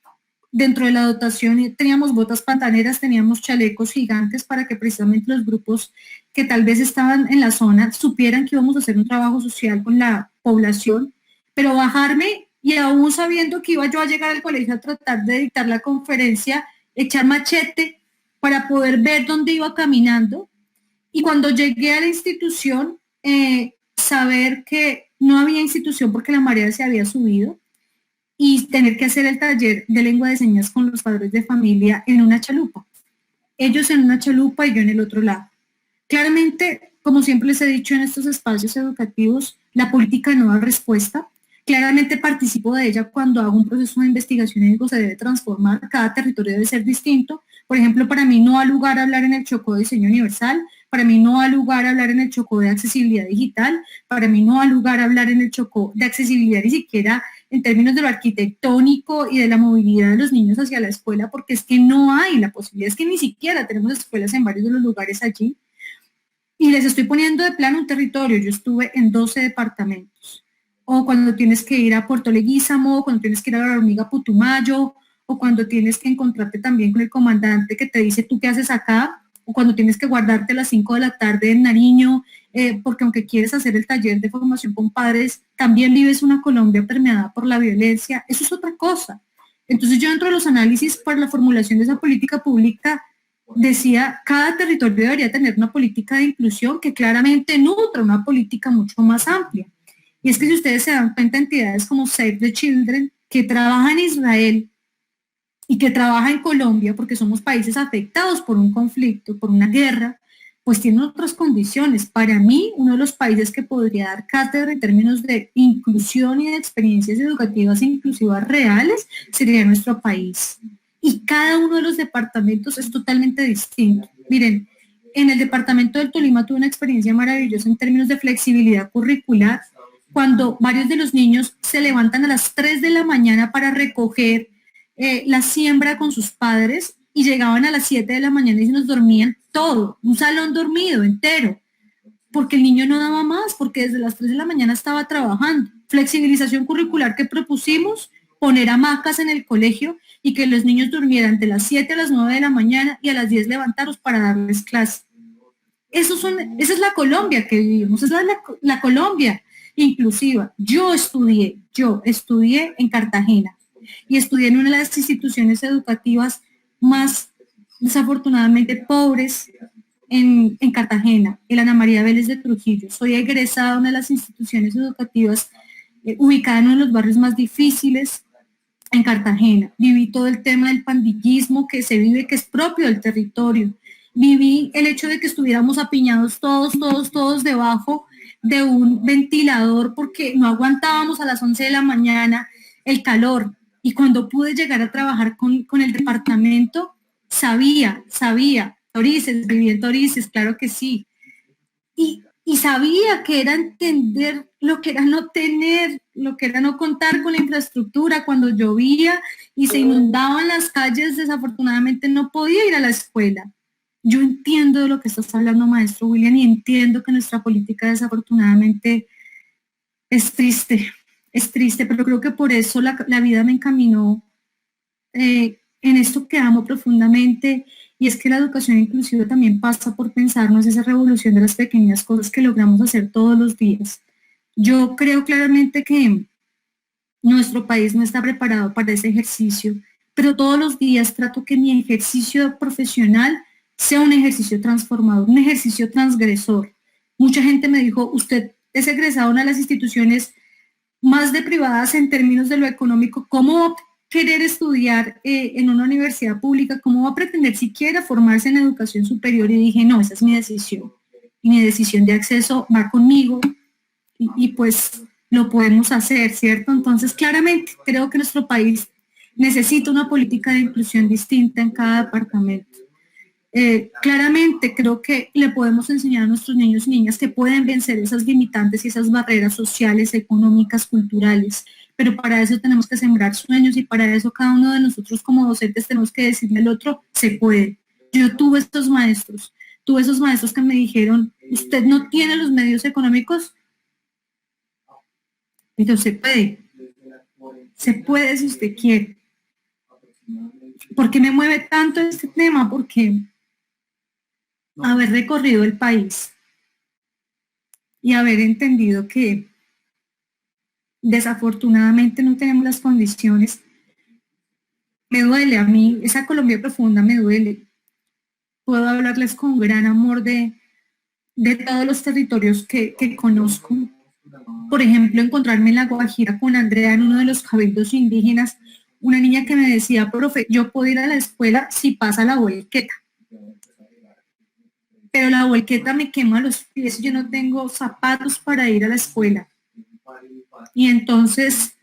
dentro de la dotación, teníamos botas pantaneras, teníamos chalecos gigantes para que precisamente los grupos que tal vez estaban en la zona supieran que íbamos a hacer un trabajo social con la población, pero bajarme y aún sabiendo que iba yo a llegar al colegio a tratar de dictar la conferencia, echar machete para poder ver dónde iba caminando. Y cuando llegué a la institución, saber que no había institución porque la marea se había subido y tener que hacer el taller de lengua de señas con los padres de familia en una chalupa. Ellos en una chalupa y yo en el otro lado. Claramente, como siempre les he dicho en estos espacios educativos, la política no da respuesta. Claramente participo de ella cuando hago un proceso de investigación y digo se debe transformar, cada territorio debe ser distinto. Por ejemplo, para mí no ha lugar hablar en el Chocó de diseño universal, para mí no ha lugar hablar en el Chocó de accesibilidad digital, para mí no ha lugar hablar en el Chocó de accesibilidad ni siquiera en términos de lo arquitectónico y de la movilidad de los niños hacia la escuela, porque es que no hay la posibilidad, es que ni siquiera tenemos escuelas en varios de los lugares allí. Y les estoy poniendo de plano un territorio, yo estuve en 12 departamentos. O cuando tienes que ir a Puerto Leguízamo, cuando tienes que ir a la hormiga Putumayo, o cuando tienes que encontrarte también con el comandante que te dice, ¿tú qué haces acá? O cuando tienes que guardarte a las 5 de la tarde en Nariño, porque aunque quieres hacer el taller de formación con padres, también vives una Colombia permeada por la violencia. Eso es otra cosa. Entonces yo dentro de los análisis para la formulación de esa política pública decía, cada territorio debería tener una política de inclusión que claramente nutra una política mucho más amplia. Y es que si ustedes se dan cuenta, entidades como Save the Children, que trabaja en Israel y que trabaja en Colombia, porque somos países afectados por un conflicto, por una guerra, pues tienen otras condiciones. Para mí, uno de los países que podría dar cátedra en términos de inclusión y de experiencias educativas inclusivas reales sería nuestro país. Y cada uno de los departamentos es totalmente distinto. Miren, en el departamento del Tolima tuve una experiencia maravillosa en términos de flexibilidad curricular, cuando varios de los niños se levantan a las 3 de la mañana para recoger la siembra con sus padres y llegaban a las 7 de la mañana y se nos dormían todo, un salón dormido entero, porque el niño no daba más, porque desde las 3 de la mañana estaba trabajando. Flexibilización curricular que propusimos, poner hamacas en el colegio y que los niños durmieran de las 7 a las 9 de la mañana y a las 10 levantarlos para darles clase. Esa es la Colombia que vivimos, esa es la Colombia inclusiva. Yo estudié en Cartagena y estudié en una de las instituciones educativas más desafortunadamente pobres en Cartagena, el Ana María Vélez de Trujillo. Soy egresada de una de las instituciones educativas ubicada en uno de los barrios más difíciles en Cartagena. Viví todo el tema del pandillismo que se vive, que es propio del territorio. Viví el hecho de que estuviéramos apiñados todos debajo de un ventilador porque no aguantábamos a las 11 de la mañana el calor. Y cuando pude llegar a trabajar con el departamento, sabía, Torices, viví en Torices, claro que sí. Y y sabía que era entender lo que era no tener, lo que era no contar con la infraestructura. Cuando llovía y se inundaban las calles, desafortunadamente no podía ir a la escuela. Yo entiendo de lo que estás hablando, maestro William, y entiendo que nuestra política desafortunadamente es triste, pero creo que por eso la vida me encaminó en esto que amo profundamente, y es que la educación inclusiva también pasa por pensarnos esa revolución de las pequeñas cosas que logramos hacer todos los días. Yo creo claramente que nuestro país no está preparado para ese ejercicio, pero todos los días trato que mi ejercicio profesional sea un ejercicio transformador, un ejercicio transgresor. Mucha gente me dijo, usted es egresado de una de las instituciones más deprivadas en términos de lo económico, ¿cómo va a querer estudiar en una universidad pública? ¿Cómo va a pretender siquiera formarse en educación superior? Y dije, no, esa es mi decisión. Y mi decisión de acceso va conmigo y pues lo podemos hacer, ¿cierto? Entonces, claramente, creo que nuestro país necesita una política de inclusión distinta en cada departamento. Claramente creo que le podemos enseñar a nuestros niños y niñas que pueden vencer esas limitantes y esas barreras sociales, económicas, culturales, pero para eso tenemos que sembrar sueños y para eso cada uno de nosotros como docentes tenemos que decirle al otro, se puede. Yo tuve esos maestros que me dijeron, usted no tiene los medios económicos, pero se puede si usted quiere. ¿Por qué me mueve tanto este tema? Porque haber recorrido el país y haber entendido que desafortunadamente no tenemos las condiciones, me duele a mí, esa Colombia profunda me duele. Puedo hablarles con gran amor de todos los territorios que conozco. Por ejemplo, encontrarme en La Guajira con Andrea en uno de los cabildos indígenas, una niña que me decía, profe, yo puedo ir a la escuela si pasa la volqueta, pero la volqueta me quema los pies, yo no tengo zapatos para ir a la escuela. Y entonces,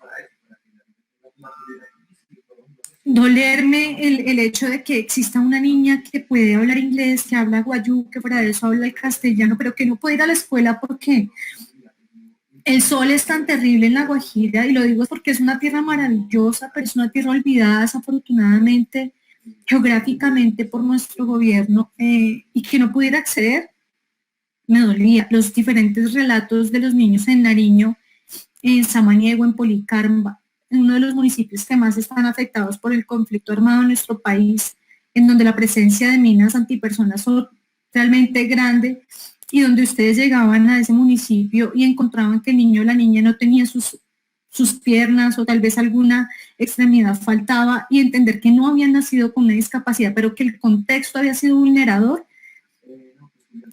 dolerme el hecho de que exista una niña que puede hablar inglés, que habla guayú, que fuera de eso habla el castellano, pero que no puede ir a la escuela porque el sol es tan terrible en La Guajira, y lo digo porque es una tierra maravillosa, pero es una tierra olvidada desafortunadamente geográficamente por nuestro gobierno, y que no pudiera acceder, me dolía. Los diferentes relatos de los niños en Nariño, en Samaniego, en Policarpa, en uno de los municipios que más están afectados por el conflicto armado en nuestro país, en donde la presencia de minas antipersonas son realmente grande, y donde ustedes llegaban a ese municipio y encontraban que el niño o la niña no tenía sus piernas o tal vez alguna extremidad faltaba, y entender que no habían nacido con una discapacidad, pero que el contexto había sido vulnerador,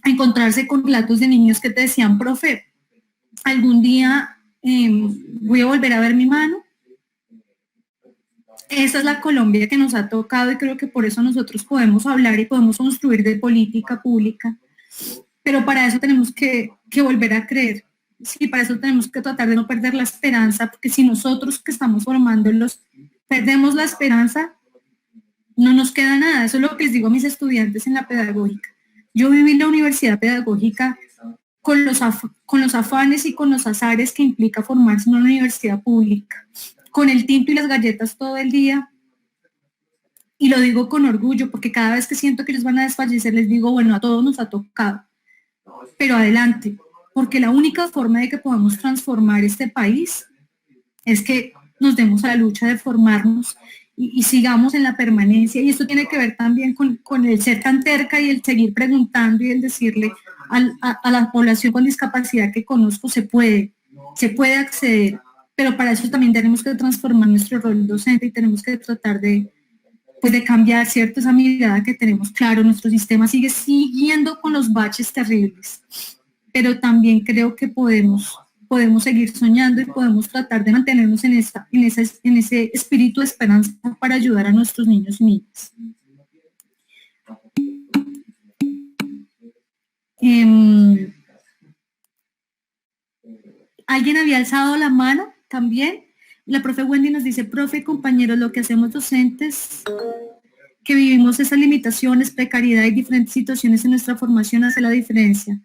a encontrarse con relatos de niños que te decían, profe, algún día voy a volver a ver mi mano. Esa es la Colombia que nos ha tocado, y creo que por eso nosotros podemos hablar y podemos construir de política pública, pero para eso tenemos que volver a creer. Sí, para eso tenemos que tratar de no perder la esperanza, porque si nosotros que estamos formándolos perdemos la esperanza, no nos queda nada. Eso es lo que les digo a mis estudiantes en la pedagógica. Yo viví la universidad pedagógica con los afanes y con los azares que implica formarse en una universidad pública, con el tinto y las galletas todo el día, y lo digo con orgullo, porque cada vez que siento que ellos van a desfallecer, les digo, bueno, a todos nos ha tocado, pero adelante, porque la única forma de que podamos transformar este país es que nos demos a la lucha de formarnos y sigamos en la permanencia. Y esto tiene que ver también con el ser tan terca y el seguir preguntando y el decirle a la población con discapacidad que conozco, se puede acceder, pero para eso también tenemos que transformar nuestro rol docente y tenemos que tratar de cambiar, ¿cierto? Esa mirada que tenemos. Claro, nuestro sistema sigue siguiendo con los baches terribles, pero también creo que podemos seguir soñando y podemos tratar de mantenernos en ese espíritu de esperanza para ayudar a nuestros niños y niñas. ¿Alguien había alzado la mano también? La profe Wendy nos dice, profe, compañeros, lo que hacemos docentes, que vivimos esas limitaciones, precariedad y diferentes situaciones en nuestra formación hace la diferencia.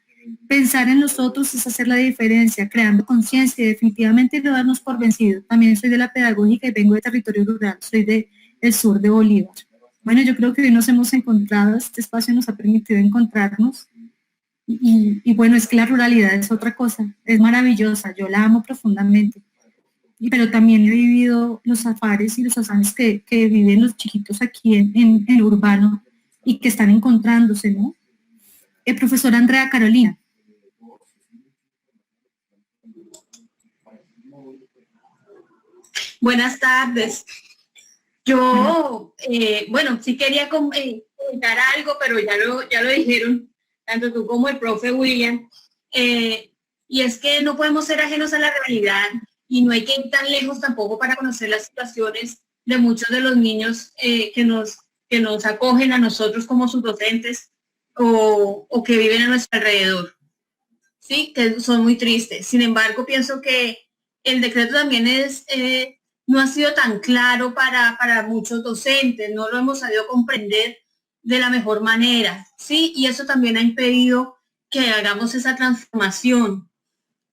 Pensar en los otros es hacer la diferencia, creando conciencia y definitivamente no darnos por vencidos. También soy de la pedagógica y vengo de territorio rural, soy del sur de Bolívar. Bueno, yo creo que hoy nos hemos encontrado, este espacio nos ha permitido encontrarnos y bueno, es que la ruralidad es otra cosa, es maravillosa, yo la amo profundamente, pero también he vivido los afares y los asanes que viven los chiquitos aquí en el urbano y que están encontrándose, ¿no? Profesora Andrea Carolina. Buenas tardes. Yo, bueno, sí quería comentar algo, pero ya lo dijeron, tanto tú como el profe William, y es que no podemos ser ajenos a la realidad y no hay que ir tan lejos tampoco para conocer las situaciones de muchos de los niños que nos acogen a nosotros como sus docentes o que viven a nuestro alrededor, ¿sí? Que son muy tristes. Sin embargo, pienso que el decreto también no ha sido tan claro para muchos docentes, no lo hemos sabido comprender de la mejor manera, ¿sí? Y eso también ha impedido que hagamos esa transformación.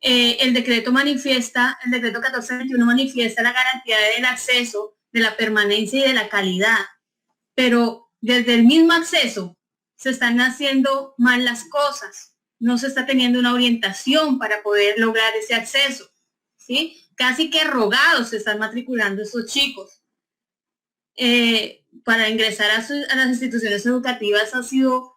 El decreto 1421 manifiesta la garantía del acceso, de la permanencia y de la calidad, pero desde el mismo acceso se están haciendo mal las cosas, no se está teniendo una orientación para poder lograr ese acceso, ¿sí? Casi que rogados se están matriculando estos chicos. Para ingresar a las instituciones educativas ha sido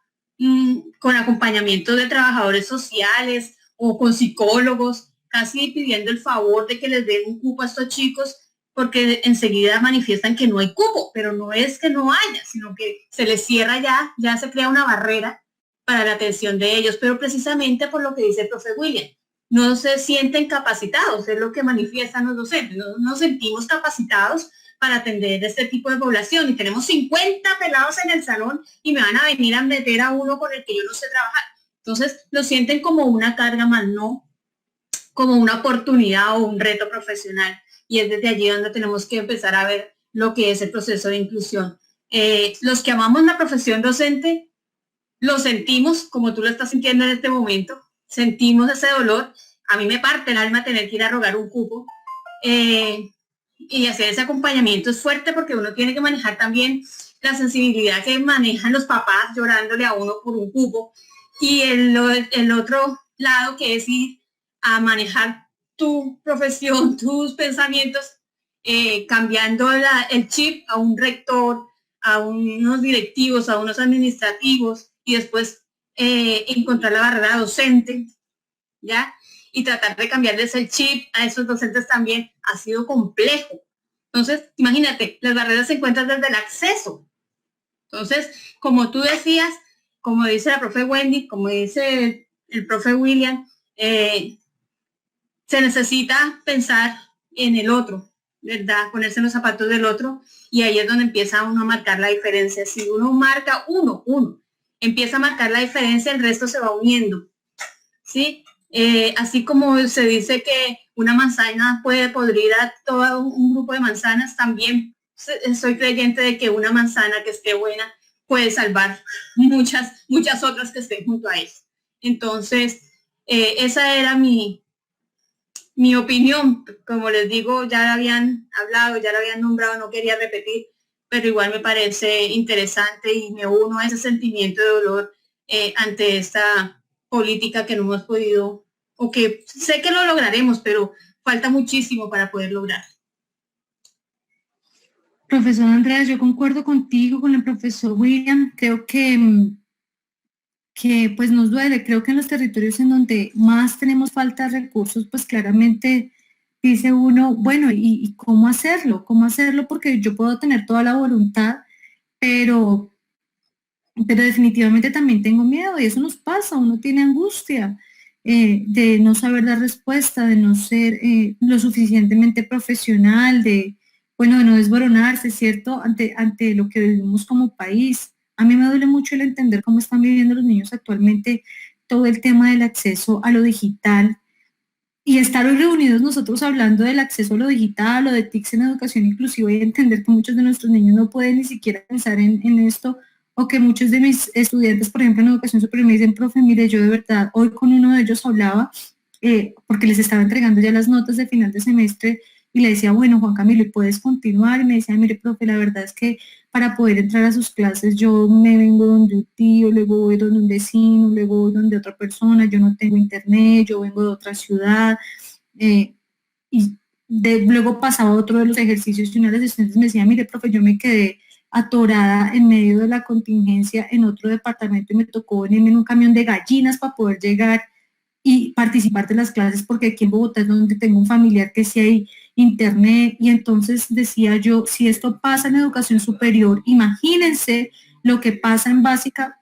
con acompañamiento de trabajadores sociales o con psicólogos, casi pidiendo el favor de que les den un cupo a estos chicos, porque enseguida manifiestan que no hay cupo, pero no es que no haya, sino que se les cierra ya se crea una barrera para la atención de ellos, pero precisamente por lo que dice el profe William, no se sienten capacitados, es lo que manifiestan los docentes, no nos sentimos capacitados para atender este tipo de población y tenemos 50 pelados en el salón y me van a venir a meter a uno con el que yo no sé trabajar. Entonces lo sienten como una carga más, no como una oportunidad o un reto profesional. Y es desde allí donde tenemos que empezar a ver lo que es el proceso de inclusión. Los que amamos la profesión docente, lo sentimos como tú lo estás sintiendo en este momento, sentimos ese dolor. A mí me parte el alma tener que ir a rogar un cupo y hacer ese acompañamiento es fuerte porque uno tiene que manejar también la sensibilidad que manejan los papás llorándole a uno por un cupo y el otro lado que es ir a manejar tu profesión, tus pensamientos, cambiando el chip a un rector, a unos directivos, a unos administrativos y después encontrar la barrera docente, ¿ya? Y tratar de cambiarles el chip a esos docentes también ha sido complejo. Entonces, imagínate, las barreras se encuentran desde el acceso. Entonces, como tú decías, como dice la profe Wendy, como dice el profe William, se necesita pensar en el otro, ¿verdad? Ponerse en los zapatos del otro y ahí es donde empieza uno a marcar la diferencia. Si uno marca uno, empieza a marcar la diferencia, el resto se va uniendo, ¿sí? Así como se dice que una manzana puede podrir a todo un grupo de manzanas, también soy creyente de que una manzana que esté buena puede salvar muchas otras que estén junto a él. Entonces, esa era mi opinión. Como les digo, ya la habían hablado, ya la habían nombrado, no quería repetir, pero igual me parece interesante y me uno a ese sentimiento de dolor ante esta política que no hemos podido, o que sé que lo lograremos, pero falta muchísimo para poder lograr. Profesor Andrea, yo concuerdo contigo, con el profesor William, creo que pues nos duele, creo que en los territorios en donde más tenemos falta de recursos, pues claramente dice uno, bueno, ¿y cómo hacerlo? ¿Cómo hacerlo? Porque yo puedo tener toda la voluntad, pero definitivamente también tengo miedo y eso nos pasa, uno tiene angustia de no saber dar respuesta, de no ser lo suficientemente profesional, de no desboronarse, ¿cierto? Ante lo que vivimos como país. A mí me duele mucho el entender cómo están viviendo los niños actualmente todo el tema del acceso a lo digital y estar hoy reunidos nosotros hablando del acceso a lo digital o de TICs en educación inclusiva y entender que muchos de nuestros niños no pueden ni siquiera pensar en esto o que muchos de mis estudiantes, por ejemplo, en educación superior me dicen, profe, mire, yo de verdad, hoy con uno de ellos hablaba, porque les estaba entregando ya las notas de final de semestre, y le decía, bueno, Juan Camilo, ¿y puedes continuar? Y me decía, mire, profe, la verdad es que para poder entrar a sus clases yo me vengo donde un tío, luego voy donde un vecino, luego voy donde otra persona, yo no tengo internet, yo vengo de otra ciudad, y luego pasaba otro de los ejercicios y una de las estudiantes me decía, mire, profe, yo me quedé atorada en medio de la contingencia en otro departamento y me tocó venirme en un camión de gallinas para poder llegar y participar de las clases, porque aquí en Bogotá es donde tengo un familiar que sí hay internet. Y entonces decía yo, si esto pasa en educación superior, imagínense lo que pasa en básica,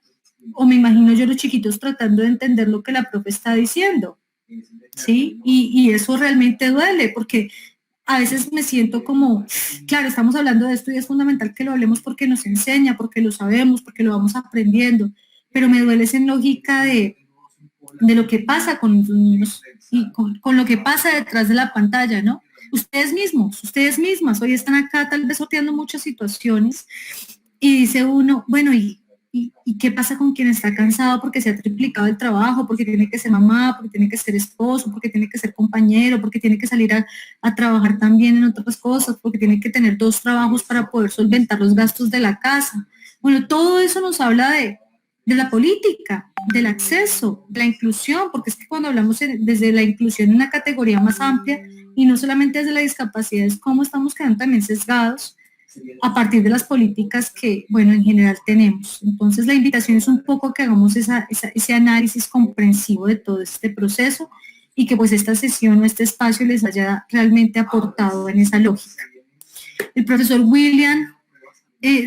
o me imagino yo los chiquitos tratando de entender lo que la profe está diciendo, ¿sí? Y eso realmente duele, porque a veces me siento como, claro, estamos hablando de esto y es fundamental que lo hablemos porque nos enseña, porque lo sabemos, porque lo vamos aprendiendo, pero me duele esa lógica de lo que pasa con los niños y con lo que pasa detrás de la pantalla, ¿no? Ustedes mismos, ustedes mismas, hoy están acá tal vez sorteando muchas situaciones y dice uno, bueno, ¿y qué pasa con quien está cansado porque se ha triplicado el trabajo, porque tiene que ser mamá, porque tiene que ser esposo, porque tiene que ser compañero, porque tiene que salir a trabajar también en otras cosas, porque tiene que tener 2 trabajos para poder solventar los gastos de la casa? Bueno, todo eso nos habla de la política, del acceso, de la inclusión, porque es que cuando hablamos desde la inclusión en una categoría más amplia y no solamente desde la discapacidad, es cómo estamos quedando también sesgados a partir de las políticas que, bueno, en general tenemos. Entonces, la invitación es un poco que hagamos ese análisis comprensivo de todo este proceso y que pues esta sesión o este espacio les haya realmente aportado en esa lógica. El profesor William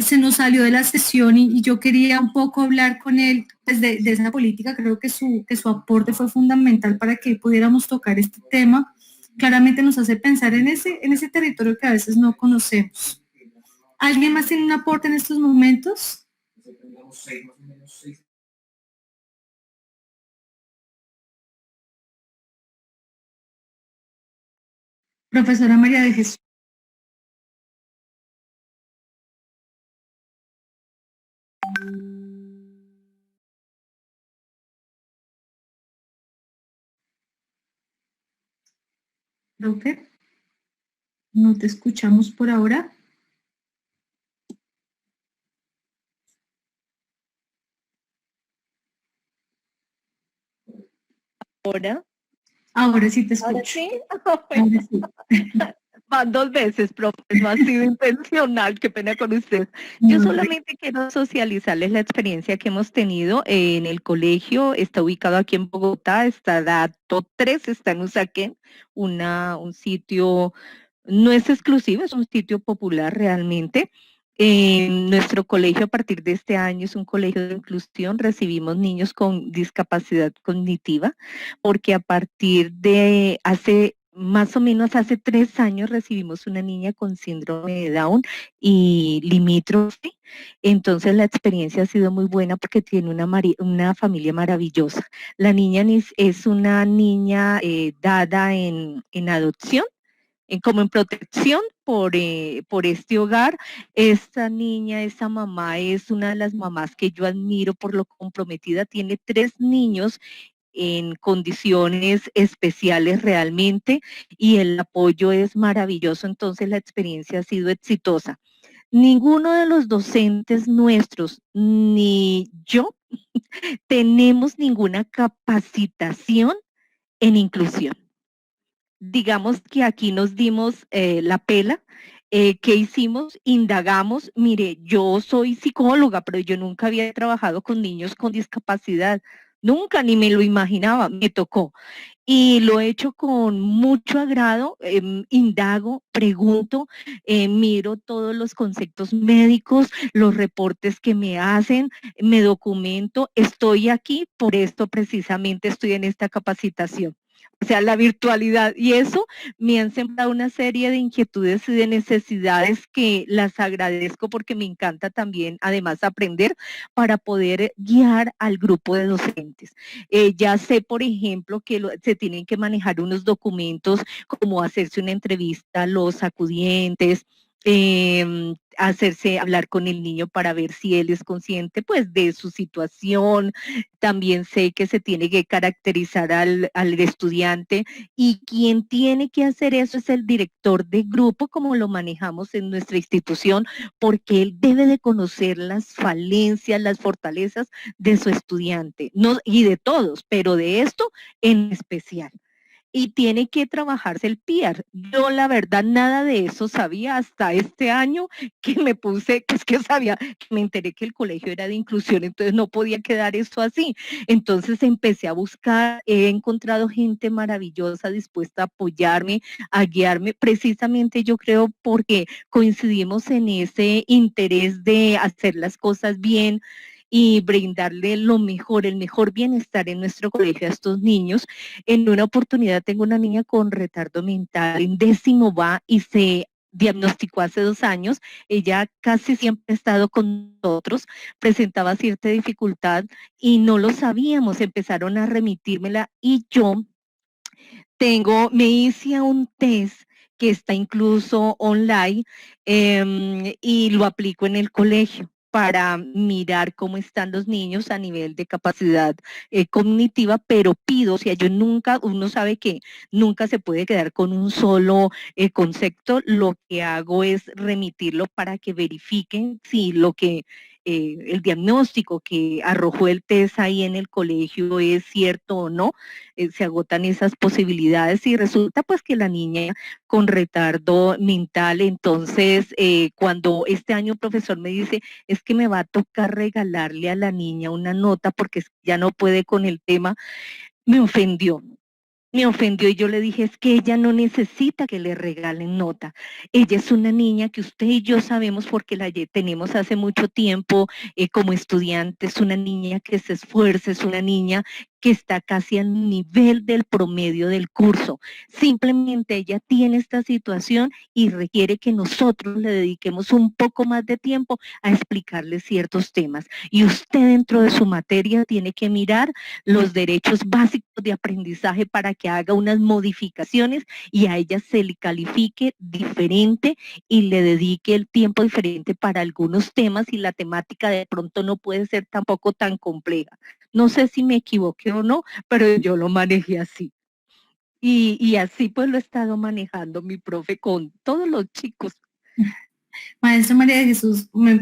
se nos salió de la sesión y yo quería un poco hablar con él pues, de esa política. Creo que su aporte fue fundamental para que pudiéramos tocar este tema. Claramente nos hace pensar en ese territorio que a veces no conocemos. ¿Alguien más tiene un aporte en estos momentos? Profesora María de Jesús. Profe, no te escuchamos por ahora. Ahora, Ahora sí te ahora escucho. sí. Ahora sí. Van 2 veces, profe, no ha sido intencional, qué pena con usted. Yo No, solamente quiero socializarles la experiencia que hemos tenido en el colegio. Está ubicado aquí en Bogotá, está Dato 3, está en Usaquén, un sitio, no es exclusivo, es un sitio popular realmente. En nuestro colegio a partir de este año es un colegio de inclusión, recibimos niños con discapacidad cognitiva, porque a partir de más o menos hace 3 años recibimos una niña con síndrome de Down y limítrofe. Entonces la experiencia ha sido muy buena porque tiene una familia maravillosa. La niña es una niña dada en adopción, como en protección por este hogar. Esta niña, esa mamá es una de las mamás que yo admiro por lo comprometida. Tiene 3 niños en condiciones especiales realmente y el apoyo es maravilloso, entonces la experiencia ha sido exitosa. Ninguno de los docentes nuestros, ni yo, tenemos ninguna capacitación en inclusión. Digamos que aquí nos dimos la pela. ¿Qué hicimos? Indagamos. Mire, yo soy psicóloga, pero yo nunca había trabajado con niños con discapacidad. Nunca, ni me lo imaginaba, me tocó. Y lo he hecho con mucho agrado, indago, pregunto, miro todos los conceptos médicos, los reportes que me hacen, me documento, estoy aquí, por esto precisamente estoy en esta capacitación. O sea, la virtualidad y eso me han sembrado una serie de inquietudes y de necesidades que las agradezco porque me encanta también, además, aprender para poder guiar al grupo de docentes. Ya sé, por ejemplo, que se tienen que manejar unos documentos como hacerse una entrevista a los acudientes, hablar con el niño para ver si él es consciente pues de su situación. También sé que se tiene que caracterizar al estudiante, y quien tiene que hacer eso es el director de grupo, como lo manejamos en nuestra institución, porque él debe de conocer las falencias, las fortalezas de su estudiante, no, y de todos, pero de esto en especial. Y tiene que trabajarse el PIAR. Yo la verdad nada de eso sabía hasta este año que me puse, pues que sabía, que me enteré que el colegio era de inclusión, entonces no podía quedar eso así. Entonces empecé a buscar, he encontrado gente maravillosa dispuesta a apoyarme, a guiarme, precisamente yo creo porque coincidimos en ese interés de hacer las cosas bien y brindarle lo mejor, el mejor bienestar en nuestro colegio a estos niños. En una oportunidad tengo una niña con retardo mental, en 10º va y se diagnosticó hace 2 años. Ella casi siempre ha estado con nosotros, presentaba cierta dificultad y no lo sabíamos, empezaron a remitírmela, y yo me hice un test que está incluso online, y lo aplico en el colegio para mirar cómo están los niños a nivel de capacidad cognitiva, pero pido, o sea, uno sabe que nunca se puede quedar con un solo concepto. Lo que hago es remitirlo para que verifiquen si el diagnóstico que arrojó el test ahí en el colegio es cierto o no. Se agotan esas posibilidades y resulta pues que la niña con retardo mental, entonces cuando este año el profesor me dice, es que me va a tocar regalarle a la niña una nota porque ya no puede con el tema, me ofendió. Me ofendió y yo le dije, es que ella no necesita que le regalen nota. Ella es una niña que usted y yo sabemos porque la tenemos hace mucho tiempo como estudiante. Es una niña que se esfuerza, es una niña que está casi al nivel del promedio del curso. Simplemente ella tiene esta situación y requiere que nosotros le dediquemos un poco más de tiempo a explicarle ciertos temas. Y usted dentro de su materia tiene que mirar los derechos básicos de aprendizaje para que haga unas modificaciones y a ella se le califique diferente y le dedique el tiempo diferente para algunos temas, y la temática de pronto no puede ser tampoco tan compleja. No sé si me equivoqué o no, pero yo lo manejé así. Y así pues lo he estado manejando mi profe con todos los chicos. Maestra María de Jesús, me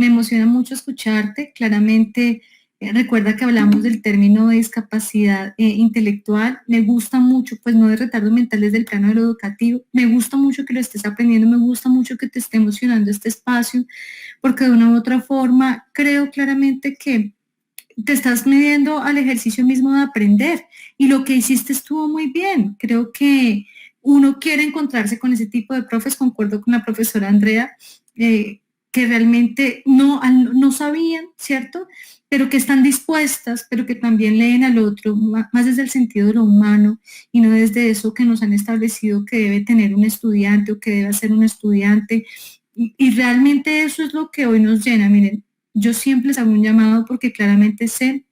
emociona mucho escucharte. Claramente, recuerda que hablamos del término de discapacidad intelectual. Me gusta mucho, pues no de retardo mental desde el plano de lo educativo. Me gusta mucho que lo estés aprendiendo, me gusta mucho que te esté emocionando este espacio, porque de una u otra forma creo claramente que te estás midiendo al ejercicio mismo de aprender, y lo que hiciste estuvo muy bien. Creo que uno quiere encontrarse con ese tipo de profes. Concuerdo con la profesora Andrea, que realmente no sabían, ¿cierto? Pero que están dispuestas, pero que también leen al otro, más desde el sentido de lo humano y no desde eso que nos han establecido que debe tener un estudiante o que debe ser un estudiante. Y realmente eso es lo que hoy nos llena. Miren, yo siempre les hago un llamado porque claramente sé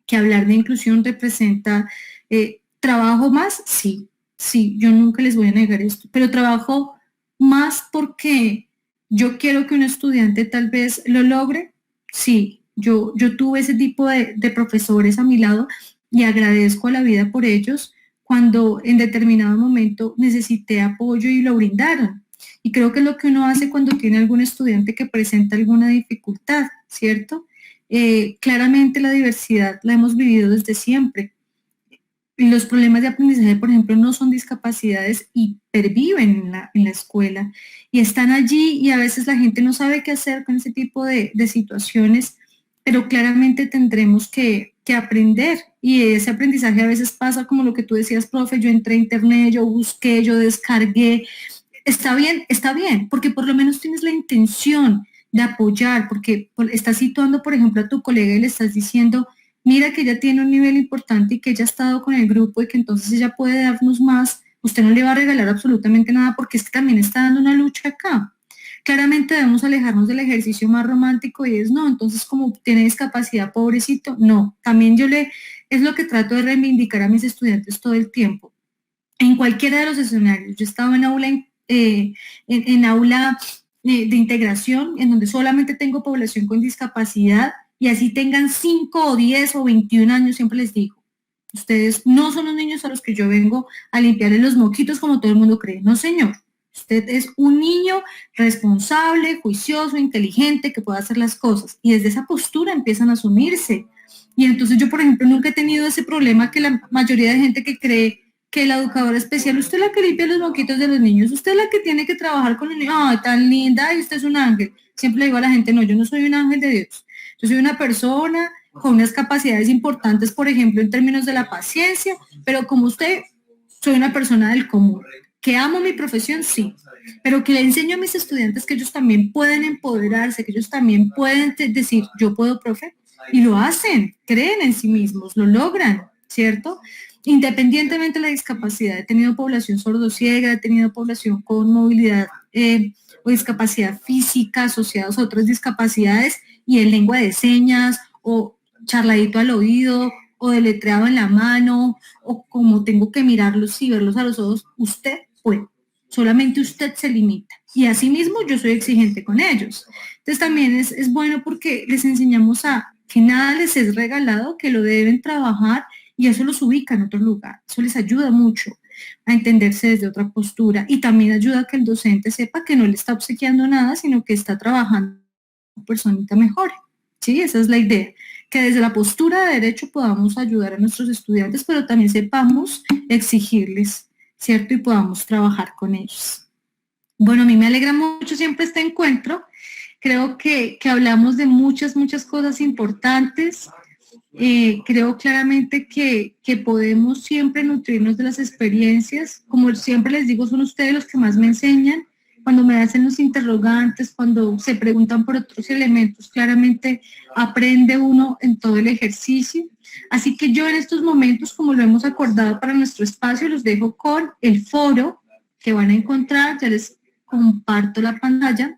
que hablar de inclusión representa trabajo más, sí, yo nunca les voy a negar esto, pero trabajo más porque yo quiero que un estudiante tal vez lo logre. Sí, yo tuve ese tipo de profesores a mi lado y agradezco a la vida por ellos cuando en determinado momento necesité apoyo y lo brindaron. Y creo que es lo que uno hace cuando tiene algún estudiante que presenta alguna dificultad, ¿cierto? Claramente la diversidad la hemos vivido desde siempre. Y los problemas de aprendizaje, por ejemplo, no son discapacidades y perviven en la escuela y están allí, y a veces la gente no sabe qué hacer con ese tipo de situaciones, pero claramente tendremos que aprender, y ese aprendizaje a veces pasa como lo que tú decías, profe, yo entré a internet, yo busqué, yo descargué. Está bien, porque por lo menos tienes la intención de apoyar, porque estás situando, por ejemplo, a tu colega y le estás diciendo, mira que ella tiene un nivel importante y que ella ha estado con el grupo y que entonces ella puede darnos más. Usted no le va a regalar absolutamente nada porque es que también está dando una lucha acá. Claramente debemos alejarnos del ejercicio más romántico y es no, entonces como tiene discapacidad, pobrecito, no. También es lo que trato de reivindicar a mis estudiantes todo el tiempo. En cualquiera de los escenarios, yo he estado en aula en aula de integración, en donde solamente tengo población con discapacidad, y así tengan 5 o 10 o 21 años, siempre les digo, ustedes no son los niños a los que yo vengo a limpiarle los moquitos como todo el mundo cree. No, señor. Usted es un niño responsable, juicioso, inteligente, que puede hacer las cosas. Y desde esa postura empiezan a asumirse. Y entonces yo, por ejemplo, nunca he tenido ese problema que la mayoría de gente que cree que la educadora especial, usted es la que limpia los moquitos de los niños, usted es la que tiene que trabajar con los niños, ¡ay, tan linda! Y usted es un ángel. Siempre le digo a la gente, no, yo no soy un ángel de Dios. Yo soy una persona con unas capacidades importantes, por ejemplo, en términos de la paciencia, pero como usted, soy una persona del común. ¿Que amo mi profesión? Sí. Pero que le enseño a mis estudiantes que ellos también pueden empoderarse, que ellos también pueden decir, yo puedo, profe, y lo hacen, creen en sí mismos, lo logran, ¿cierto? Independientemente de la discapacidad, he tenido población sordociega, he tenido población con movilidad o discapacidad física asociados a otras discapacidades, y en lengua de señas, o charladito al oído, o deletreado en la mano, o como tengo que mirarlos y verlos a los ojos, usted puede. Solamente usted se limita. Y asimismo yo soy exigente con ellos. Entonces también es bueno porque les enseñamos a que nada les es regalado, que lo deben trabajar, y eso los ubica en otro lugar. Eso les ayuda mucho a entenderse desde otra postura, y también ayuda a que el docente sepa que no le está obsequiando nada, sino que está trabajando una personita mejor. Sí, esa es la idea. Que desde la postura de derecho podamos ayudar a nuestros estudiantes, pero también sepamos exigirles, ¿cierto? Y podamos trabajar con ellos. Bueno, a mí me alegra mucho siempre este encuentro. Creo que hablamos de muchas cosas importantes. Creo claramente que podemos siempre nutrirnos de las experiencias. Como siempre les digo, son ustedes los que más me enseñan. Cuando me hacen los interrogantes, cuando se preguntan por otros elementos, claramente aprende uno en todo el ejercicio. Así que yo en estos momentos, como lo hemos acordado para nuestro espacio, los dejo con el foro que van a encontrar. Ya les comparto la pantalla.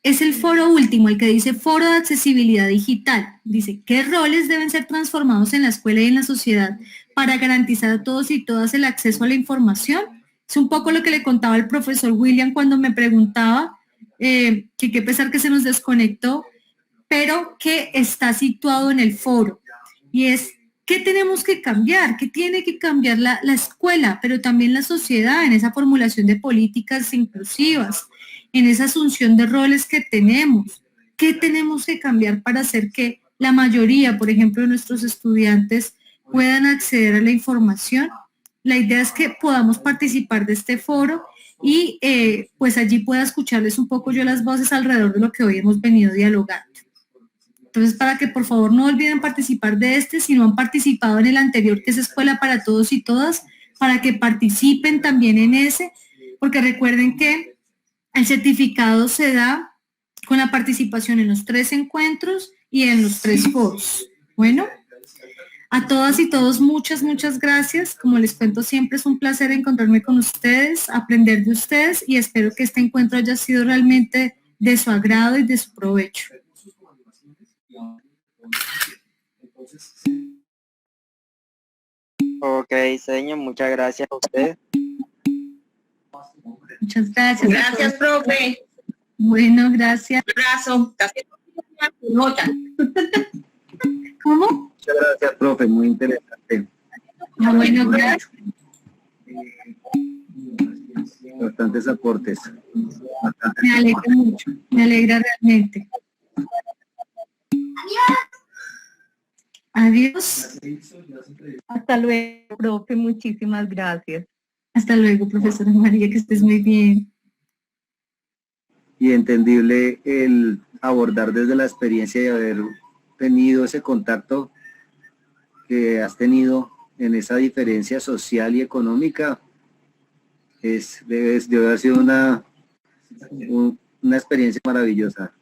Es el foro último, el que dice Foro de Accesibilidad Digital. Dice, ¿qué roles deben ser transformados en la escuela y en la sociedad para garantizar a todos y todas el acceso a la información? Es un poco lo que le contaba el profesor William cuando me preguntaba, que qué pesar que se nos desconectó, pero que está situado en el foro. Y es, ¿qué tenemos que cambiar? ¿Qué tiene que cambiar la escuela, pero también la sociedad en esa formulación de políticas inclusivas, en esa asunción de roles que tenemos? ¿Qué tenemos que cambiar para hacer que la mayoría, por ejemplo, de nuestros estudiantes puedan acceder a la información? La idea es que podamos participar de este foro y pues allí pueda escucharles un poco yo las voces alrededor de lo que hoy hemos venido dialogando. Entonces, para que por favor no olviden participar de este, si no han participado en el anterior, que es Escuela para Todos y Todas, para que participen también en ese, porque recuerden que el certificado se da con la participación en los 3 encuentros y en los 3 foros. Bueno, a todas y todos muchas gracias. Como les cuento, siempre es un placer encontrarme con ustedes, aprender de ustedes, y espero que este encuentro haya sido realmente de su agrado y de su provecho. Ok, señor, muchas gracias a usted. Muchas gracias. Gracias, profe. Bueno, gracias. Un abrazo. Nota. ¿Cómo? Muchas gracias, profe, muy interesante. Bueno, gracias. Bastantes aportes. Me alegra mucho, me alegra realmente. Adiós. Hasta luego, profe, muchísimas gracias. Hasta luego, profesora María, que estés muy bien. Y entendible el abordar desde la experiencia de haber tenido ese contacto que has tenido en esa diferencia social y económica. Debe haber sido una una experiencia maravillosa.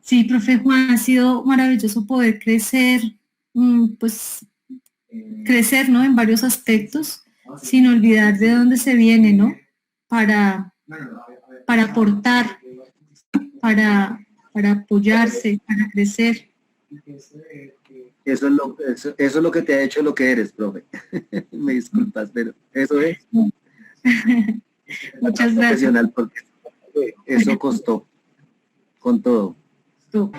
Sí, profe Juan, ha sido maravilloso poder crecer, pues crecer, ¿no? En varios aspectos, sin olvidar de dónde se viene, ¿no? Para aportar, para apoyarse, para crecer. Eso es lo que te ha hecho lo que eres, profe. Me disculpas, pero eso es. Muchas gracias. Profesional, porque eso costó con todo. Tú.